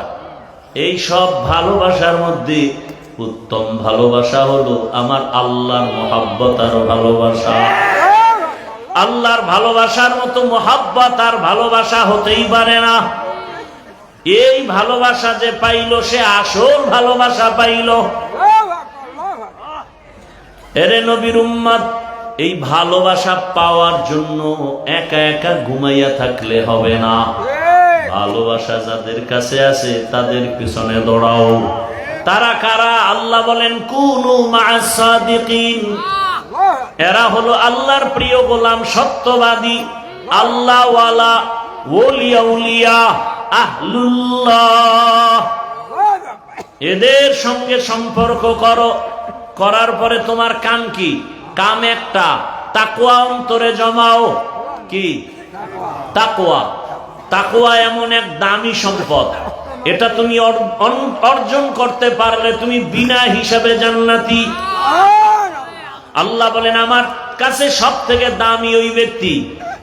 এই সব ভালোবাসার মধ্যে উত্তম ভালোবাসা হলো আমার আল্লাহর মহব্বত আর ভালোবাসা। আল্লাহর ভালোবাসার মতো মহব্বত আর ভালোবাসা হতেই পারে না। এই ভালোবাসা যে পাইল সে আসল ভালোবাসা পাইল। এরে নবীর উম্মত, এই ভালোবাসা পাওয়ার জন্য একা একা ঘুমাইয়া থাকলে হবে না। ভালোবাসা যাদের কাছে আছে তাদের পিছনে দৌড়াও। তারা কারা? আল্লাহ বলেন কুনু মা'আস সাদিকিন। এরা হলো আল্লাহর প্রিয় গোলাম, সত্যবাদী, আল্লাহ ওয়ালা, ওলিয়া উলিয়া, আহলুল্লাহ। এদের সঙ্গে সম্পর্ক করো। করার পরে তোমার কাম কি? কাম একটা, তাকওয়া অন্তরে জমাও। কি? তাকওয়া। তাকওয়া এমন এক দামি সম্পদ, এটা তুমি অর্জন করতে পারলে তুমি বিনা হিসাবে জান্নাতি। আল্লাহ বলেন আমার কাছে সব থেকে দামি ওই ব্যক্তি।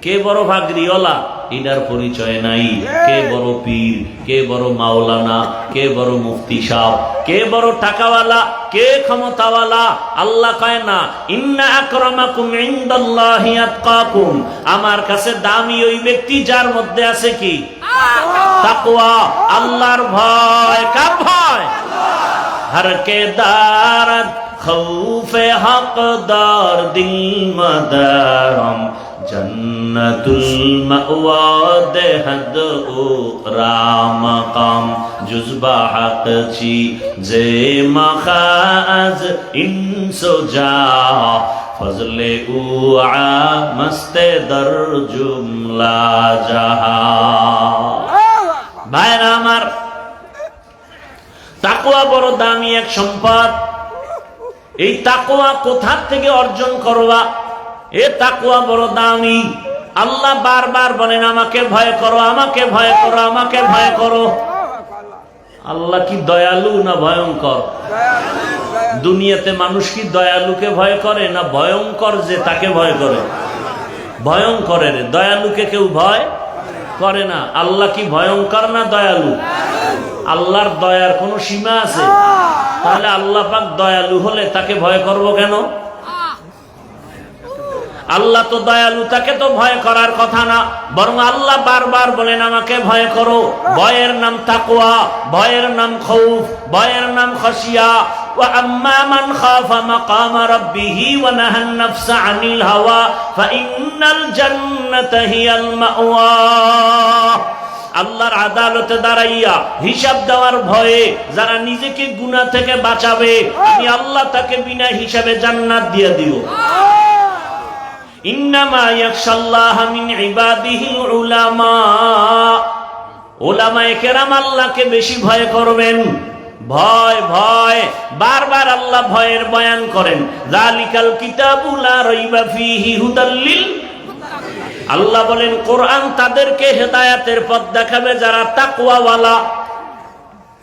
কে বড় ভাগরিওয়ালা এটার পরিচয় নাই, কে বড় পীর, কে বড় মাওলানা, কে বড় মুফতি সাহেব, কে বড় টাকাওয়ালা, কে ক্ষমতাওয়ালা। আল্লাহ কয় না ইন্না আকরামাকুম ইনদাল্লাহি আতকাকুম, আমার কাছে দামি ওই ব্যক্তি যার মধ্যে আছে কি? তাকওয়া, আল্লাহর ভয়। কার ভয়? হর কে দারত খৌফে হকদার দিল মদারম, জন্নতুল মাওয়া দেহদ উকরা মাকাম। جزبا حق چی زے مخاز انسو جا فضل او مست در جملہ جہا ভাইরা আমার, তাকওয়া বড় দামি এক সম্পদ। এই তাকওয়া কোথা থেকে অর্জন করবা? এ তাকওয়া বড় দামি। আল্লাহ বারবার বলেন আমাকে ভয় করো, আমাকে ভয় করো, আমাকে ভয় করো। আল্লাহ কি দয়ালু না ভয়ঙ্কর? দুনিয়াতে মানুষ কি দয়ালুকে ভয় করে না ভয়ঙ্কর যে তাকে ভয় করে? ভয়ঙ্করের, দয়ালুকে কেউ ভয় করে না। আল্লাহ কি ভয়ঙ্কর না দয়ালু? আল্লাহর দয়ার কোনো সীমা আছে? তাহলে আল্লাহ পাক দয়ালু হলে তাকে ভয় করব কেন? আল্লাহ তো দয়ালু, তাকে তো ভয় করার কথা না। বরং আল্লাহ বারবার বলেন আমাকে ভয় করো। ভয়ের নাম তাকওয়া, ভয়ের নাম খৌফ, ভয়ের নাম খশিয়া। ওয়া আম্মা মান খাফা মাকামা রাব্বিহি ওয়া নাহান নাফসা আনিল হাওয়া ফাইন্নাল জান্নাতা হিয়াল মাওয়া। আল্লাহর আদালতে দাঁড়াইয়া হিসাব দেওয়ার ভয়ে যারা নিজেকে গুনাহ থেকে বাঁচাবে, আমি আল্লাহ তাকে বিনা হিসাবে জান্নাত দিয়ে দিব। ইন্নামা ইয়াখশাল্লাহা মিন ইবাদিহিল উলামা। উলামায়ে কেরাম আল্লাহকে বেশি ভয় করবেন। ভয় ভয়, বারবার আল্লাহ ভয়ের বয়ান করেন। যালিকাল কিতাবু লা রাইবা ফীহি হুদাল লিল। আল্লাহ বলেন কোরআন তাদেরকে হেদায়েতের পথ দেখাবে যারা তাকওয়াওয়ালা।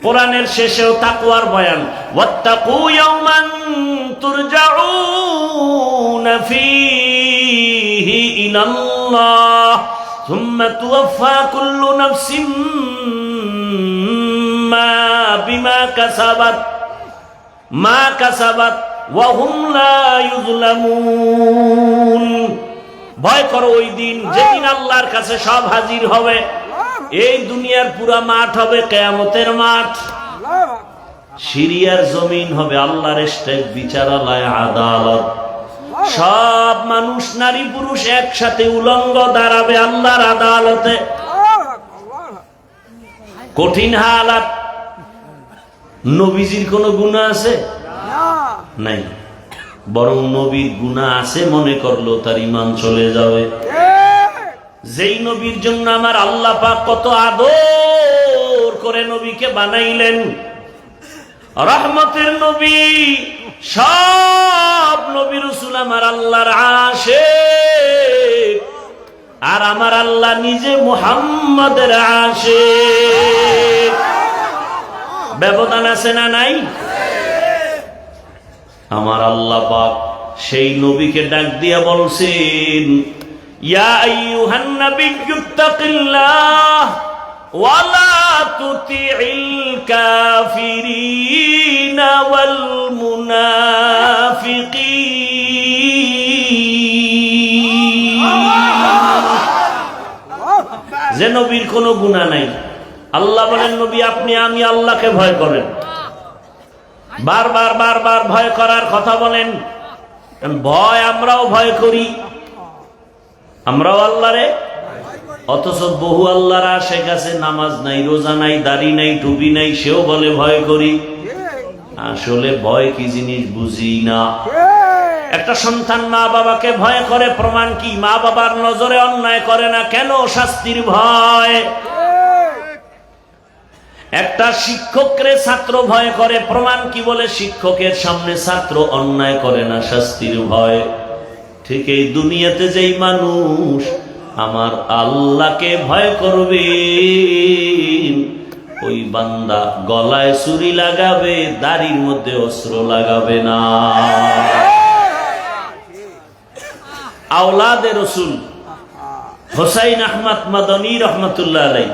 কোরআনের শেষেও তাকওয়ার বয়ান। ওয়াত্তাকু ইয়াওমান তুরজাউনা ফীহি ইলাল্লাহ সুম্মা তুওয়াফা কুল্লু নাফসিম বিমা কাসাবাত ওয়া হুম লা ইউযলামুন। ভয় করো ওই দিন যেদিন আল্লাহর কাছে সব হাজির হবে। এই দুনিয়ার পুরা মাঠ হবে কিয়ামতের মাঠ। সিরিয়ার জমিন হবে আল্লাহর স্টেট বিচারালয়, আদালত। সব মানুষ নারী পুরুষ একসাথে উলঙ্গ দাঁড়াবে আল্লাহর আদালতে। কঠিন হালাত। নবীজির কোনো গুনাহ আছে? নাই। বরং নবীর গুনাহ আছে মনে করলো তার ঈমান চলে যাবে। যেই নবীর জন্য আমার আল্লাহ পাক কত আদর করে নবীকে বানাইলেন, রহমতের নবী। সব নবী রাসূল আমার আল্লাহর আশিক, আর আমার আল্লাহ নিজে মুহাম্মাদের আশিক। ব্যবধান আছে না নাই? আমার আল্লাহ পাক সেই নবীকে ডাক দিয়া বলছেন, ইয়া আইয়ুহান নাবিয়্যুত্তাকিল্লাহ ওয়া লা তুতিইল কাফিরিনা ওয়াল মুনাফিকিন। যে নবীর কোনো গুনাহ নাই, আল্লাহ বলেন নবী আপনি আমি আল্লাহকে ভয় করেন। বারবার বারবার ভয় করার কথা বলেন। ভয় আমরাও ভয় করি, আমরাও আল্লাহরে। অথচ বহু আল্লাহর আশিক আছে, নামাজ নাই, রোজা নাই, দাড়ি নাই, টুপি নাই, সেও বলে ভয় করি। আসলে ভয় কি জিনিস বুঝি না। একটা সন্তান মা বাবাকে ভয় করে, প্রমাণ কি? মা বাবার নজরে অন্যায় করে না কেন? শাস্তির ভয়। একটা শিক্ষকরে ছাত্র ভয় করে, প্রমাণ কি? বলে শিক্ষকের সামনে ছাত্র অন্যায় করে না, শাস্তির ভয়। ঠিক এই দুনিয়াতে যেই মানুষ আমার আল্লাহকে ভয় করবে, ওই বান্দা গলায় ছুরি লাগাবে, দাড়ির মধ্যে অস্ত্র লাগাবে না। আওলাদে রসুল হোসাইন আহমদ মাদানী রহমতুল্লাহ আলাইহি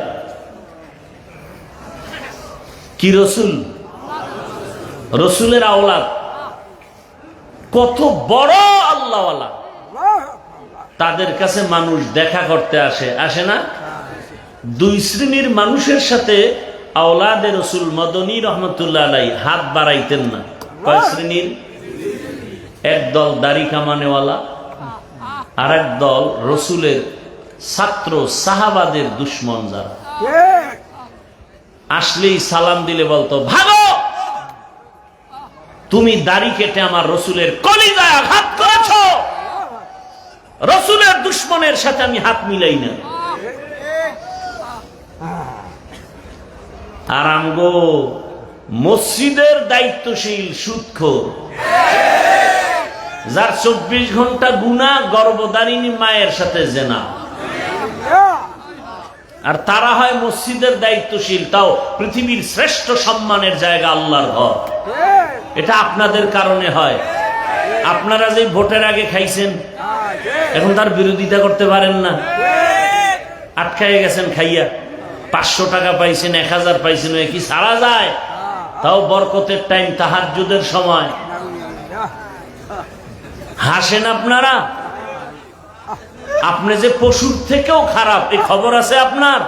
কি রসুল? রসুলের আওলাদ। কত বড় আল্লাহওয়ালা। তাদের কাছে মানুষ দেখা করতে আসে, আসে না? দুই শ্রেণীর মানুষের সাথে আওলাদে রসুল মাদানী রহমতুল্লাহ আলাইহি হাত বাড়াইতেন না। কয় শ্রেণীর? একদল দাড়ি কামানেওয়ালা, আর এক দল রসুলের ছাত্র সাহাবাদের দুশ্মন যারা। আসলেই সালাম দিলে বলতো, ভাগো, তুমি দাড়ি কেটে আমার রসুলের কলিজায় আঘাত করেছ। রসুলের দুশ্মনের সাথে আমি হাত মিলাই না। আর আমগো মসজিদের দায়িত্বশীল সুদখোর, যার 24 ঘন্টা গুনাহ, গর্ভধারিণী মায়ের সাথে জেনা, আর তারা হয় মসজিদের দায়িত্বশীল, তাও পৃথিবীর শ্রেষ্ঠ সম্মানের জায়গা আল্লাহর ঘর। এটা আপনাদের কারণে হয়। আপনারা যে ভোটের আগে খাইছেন, এখন তার বিরোধিতা করতে পারেন না, আটকায় গেছেন খাইয়া। 500 টাকা পাইছেন, 1000 পাইছেন, কি সারা যায়? তাও বরকতের টাইম, তাহাজ্জুদের সময় হাসেন আপনারা। আপনি যে পশুর থেকেও খারাপ, এই খবর আছে আপনার?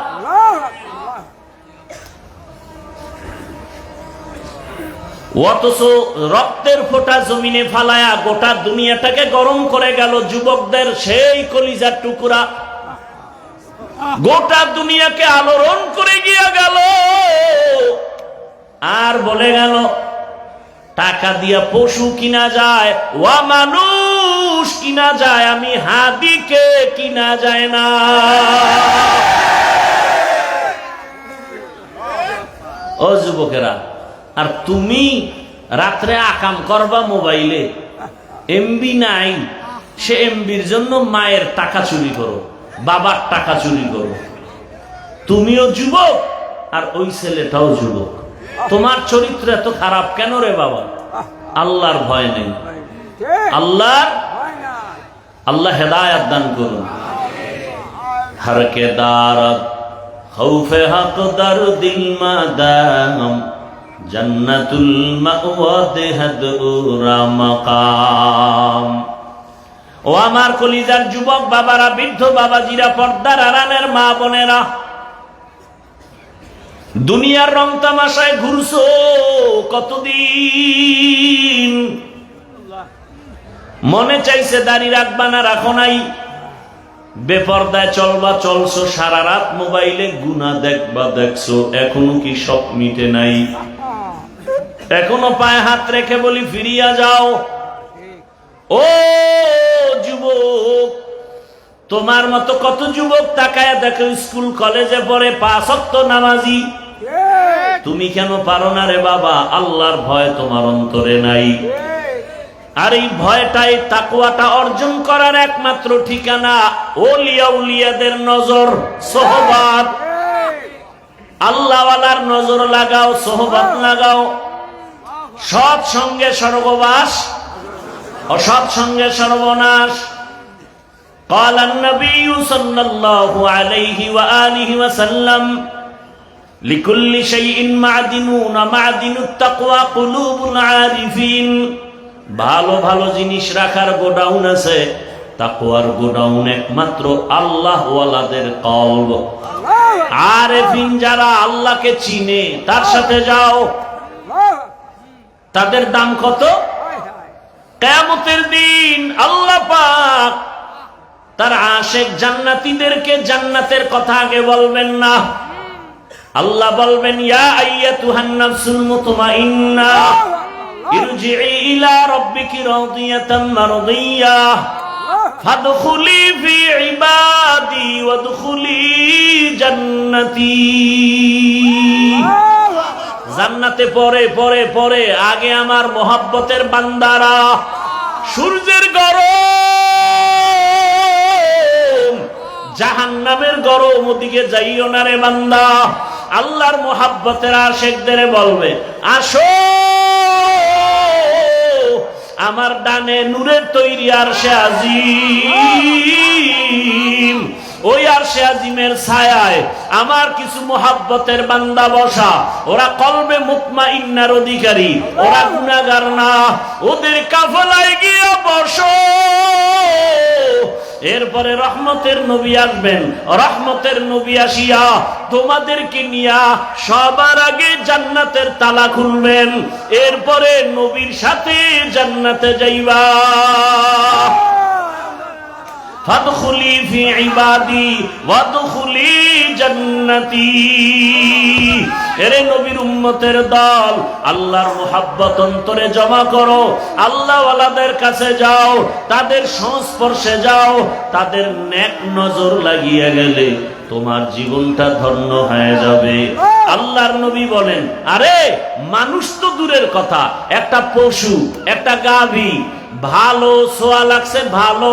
অথচ রক্তের ফোঁটা জমিনে ফালায়া গোটা দুনিয়াটাকে গরম করে গেল যুবকদের সেই কলিজার টুকরা, গোটা দুনিয়াকে আলোড়ন করে গিয়ে গেল। আর বলে গেল টাকা দিয়া পশু কিনা যায়, ওয়া মানুষ কিনা যায়, আমি হাদিকে কিনা যায় না। ও যুবকেরা, আর তুমি রাত্রে আকাম করবা মোবাইলে, এমবি নাই, সে এমবির জন্য মায়ের টাকা চুরি করো, বাবার টাকা চুরি করো। তুমিও যুবক আর ওই ছেলেটাও যুবক। তোমার চরিত্র এত খারাপ কেন রে বাবা? আল্লাহর ভয় নেই। আল্লাহ হেদায়েত দান করুন। হরকে দারত খৌফে হক দরদিল মাদাম জান্নাতুল মাওয়া দেহদুরা মাকাম। ও আমার কলিজার যুবক বাবারা, বৃদ্ধ বাবাজিরা, পর্দার আড়ালের মা বোনেরা, দুনিয়ার রং তামাশায় ঘুরছো কতদিন? মনে চাইছে দাড়ি রাখবা না, রাখো নাই। বেপর্দায় চলবা, চলছো। সারা রাত মোবাইলে গুনাহ দেখবা, দেখছো। এখনো কি সব মিটে নাই? এখনো পায়ে হাত রেখে বলি ফিরিয়া যাও। ও যুবক, তোমার মতো কত যুবক তাকায় দেখো স্কুল কলেজে পড়ে, 5 ওয়াক্ত নামাজি। তুমি কেন পারো না রে বাবা? আল্লাহর ভয় তোমার অন্তরে নাই। আর এই ভয়টাই, তাকওয়াটা অর্জন করার একমাত্র ঠিকানা। ওলিয়া উলিয়াদের নজর, সোহবাত। আল্লাহওয়ালার নজর লাগাও, সোহবাত লাগাও। সৎ সঙ্গে স্বর্গবাস, অসৎ সঙ্গে সর্বনাশ। قال النبي صلى الله عليه وآله وسلم لكل شيء معدنون معدن التقوى قلوب العارفين। ভালো ভালো জিনিস রাখার গোডাউন আছে, তাকওয়ার গোডাউন একমাত্র আল্লাহ ওয়ালাদের কলব। আরেফিন যারা আল্লাহকে চিনে, তার সাথে যাও। তাদের দাম কত? কিয়ামতের দিন আল্লাহ পাক তার আশিক জান্নাতীদেরকে জান্নাতের কথা আগে বলবেন না। আল্লাহ বলবেন, ইয়া আইয়াতুহান নাফসুল মুতমাইন্না ইরজিই ইলা রাব্বিকি রাদিয়াতাম মারদিয়াহ ফাদখুলি ফি ইবাদি ওয়াদখুলি জান্নাতি। জান্নাতে পরে পরে পরে আগে আমার মোহাব্বতের বান্দারা। সূর্যের গরম, জাহান্নামের গরম, ওদিকে যাইও না রে বান্দা। আল্লাহর মোহাব্বতের আশিকদের বলবে, আসো আমার ডানে নূরের তৈরি আরশে আজিম। ওই আরশে আজিমের ছায়ায় আমার কিছু মোহাব্বতের বান্দা বসা। ওরা কলবে মুতমাইন্নার অধিকারী, ওরা গুনাহগার না। ওদের কাফেলায় গিয়ে বসো। এরপরে রহমতের নবী আসবেন। রহমতের নবী আসিয়া তোমাদেরকে নিয়া সবার আগে জান্নাতের তালা খুলবেন। এরপরে নবীর সাথে জান্নাতে যাইবা। ফাদখুলি ফি ইবাদি ওয়াদখুলি জান্নাতি। এরে নবীর উম্মতের দল, আল্লাহর মুহাব্বত অন্তরে জমা করো, আল্লাহওয়ালাদের কাছে যাও, তাদের সংস্পর্শে যাও, তাদের নেক নজর লাগিয়ে গেলে তোমার জীবনটা ধন্য হয়ে যাবে। আল্লাহর নবী বলেন, আরে মানুষ তো দূরের কথা, একটা পশু, একটা গাভী ভালো সোয়া লাগছে, ভালো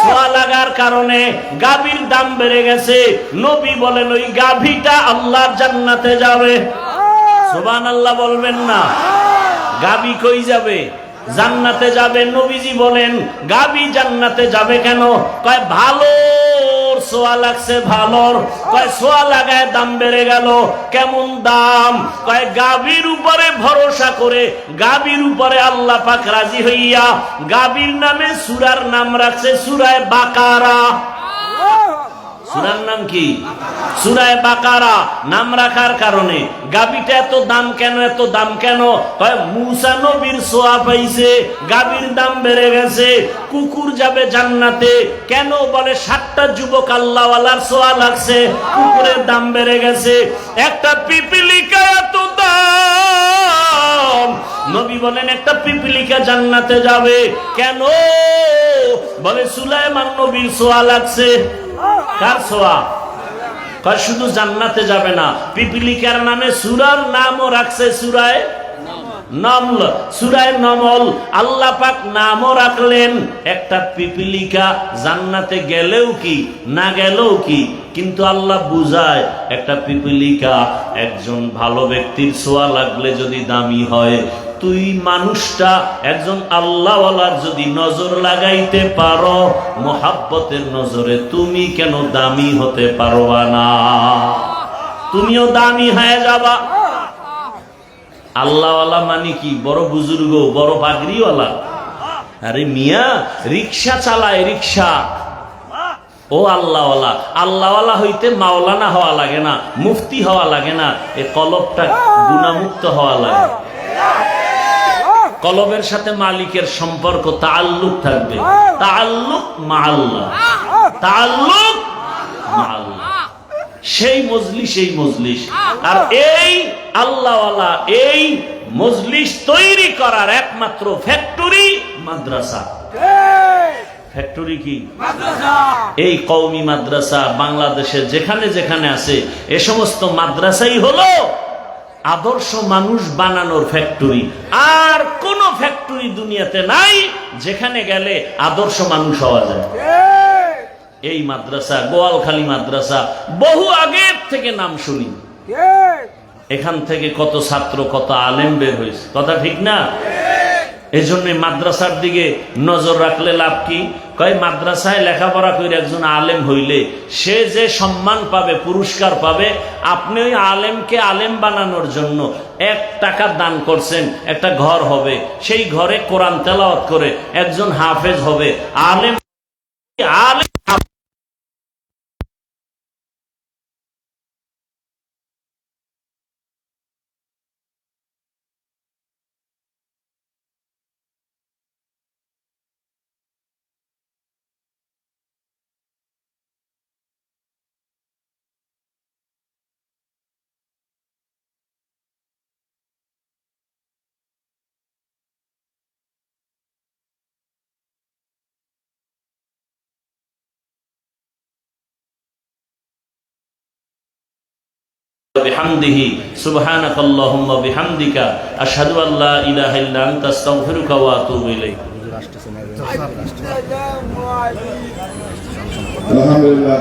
সোয়া লাগার কারণে গাভীর দাম বেড়ে গেছে। নবী বলেন ওই গাভীটা আল্লাহর জান্নাতে যাবে। সুবহানাল্লাহ বলবেন না? গাভী কই যাবে? জান্নাতে যাবে। নবীজি বলেন গাভী জান্নাতে যাবে কেন? কয় ভালো সোয়া লাগছে, ভালোর। কয় সোয়া লাগায় দাম বেড়ে গেল। কেমন দাম? কয় গাভীর উপরে ভরসা করে, গাভীর উপরে আল্লাহ পাক রাজি হইয়া গাভীর নামে সূরার নাম রাখছে সূরায়ে বাকারা। সূরার নাম কি? সূরায়ে বাকারা নাম রাখার কারণে গাভীটা এত দাম কেন? এত দাম কেন? কয় মুসা নবীর সোয়া পাইছে, গাভীর দাম বেড়ে গেছে। কুকুর যাবে জান্নাতে কেন? বলে 7টা যুবক আল্লাহওয়ালার সোয়া লাগছে, কুকুরের দাম বেড়ে গেছে। একটা পিপিলিকা এত দাম, নবী বলেন একটা পিপিলিকা জান্নাতে যাবে কেন? বলে সুলাইমান নবীর সোয়া লাগছে। কার সোয়া? কয় শুধু জান্নাতে যাবে না, পিপিলিকার নামে সূরার নামও রাখছে সূরায়ে নামল, সূরায়ে নামল। আল্লাহ পাক নামও রাখলেন। একটা পিপিলিকা জান্নাতে গেলেও কি, না গেলেও কি, কিন্তু আল্লাহ বুঝায় একটা পিপিলিকা একজন ভালো ব্যক্তির ছোঁয়া লাগলে যদি দামি হয়, তুই মানুষটা একজন আল্লাহওয়ালার যদি নজর লাগাইতে পারো, মোহাব্বতের নজরে তুমি কেন দামি হতে পারবা না? তুমিও দামি হয়ে যাবা। আল্লাহওয়ালা মানে কি? বড় বুজুর্গ, বড় পাগড়িওয়ালা? আরে মিয়া, রিক্সা চালায়, রিক্সা। ও আল্লাহওয়ালা। আল্লাহওয়ালা হইতে মাওলানা হওয়া লাগে না, মুফতি হওয়া লাগে না, এ কলবটা গুনাহমুক্ত হওয়া লাগে। কলবের সাথে মালিকের সম্পর্ক, তাআল্লুক থাকবে। তাআল্লুক মা আল্লাহ, তাআল্লুক মা আল্লাহ। সেই মজলিস, এই মজলিস। আর এই আল্লাহওয়ালা, এই মজলিস তৈরি করার একমাত্র ফ্যাক্টরি মাদ্রাসা। ফ্যাক্টরি কি? মাদ্রাসা। এই কওমি মাদ্রাসা বাংলাদেশে যেখানে যেখানে আছে, এ সমস্ত মাদ্রাসাই হলো আদর্শ মানুষ বানানোর ফ্যাক্টরি। আর কোন ফ্যাক্টরি দুনিয়াতে নাই যেখানে গেলে আদর্শ মানুষ হওয়া যায়। এই মাদ্রাসা, গোয়ালখালী মাদ্রাসা, বহু আগের থেকে নাম শুনি। এখান থেকে কত ছাত্র, কত আলেম বের হয়েছে, কথা ঠিক না? এই জন্য মাদ্রাসার দিকে নজর রাখলে লাভ কি? কয় মাদ্রাসায় লেখাপড়া করে একজন আলেম হইলে সে যে সম্মান পাবে, পুরস্কার পাবে, আপনি ওই আলেমকে আলেম বানানোর জন্য 1 টাকা দান করছেন, একটা ঘর হবে, সেই ঘরে কোরআন তেলাওয়াত করে একজন হাফেজ হবে, আলেম। আলেম বিহামদিহি সুবহানাকাল্লাহুম্মা বিহামদিকা আশহাদু আল্লা ইলাহা ইল্লা আনতা আস্তাগফিরুকা ওয়া আতুবু ইলাইক। আলহামদুলিল্লাহ।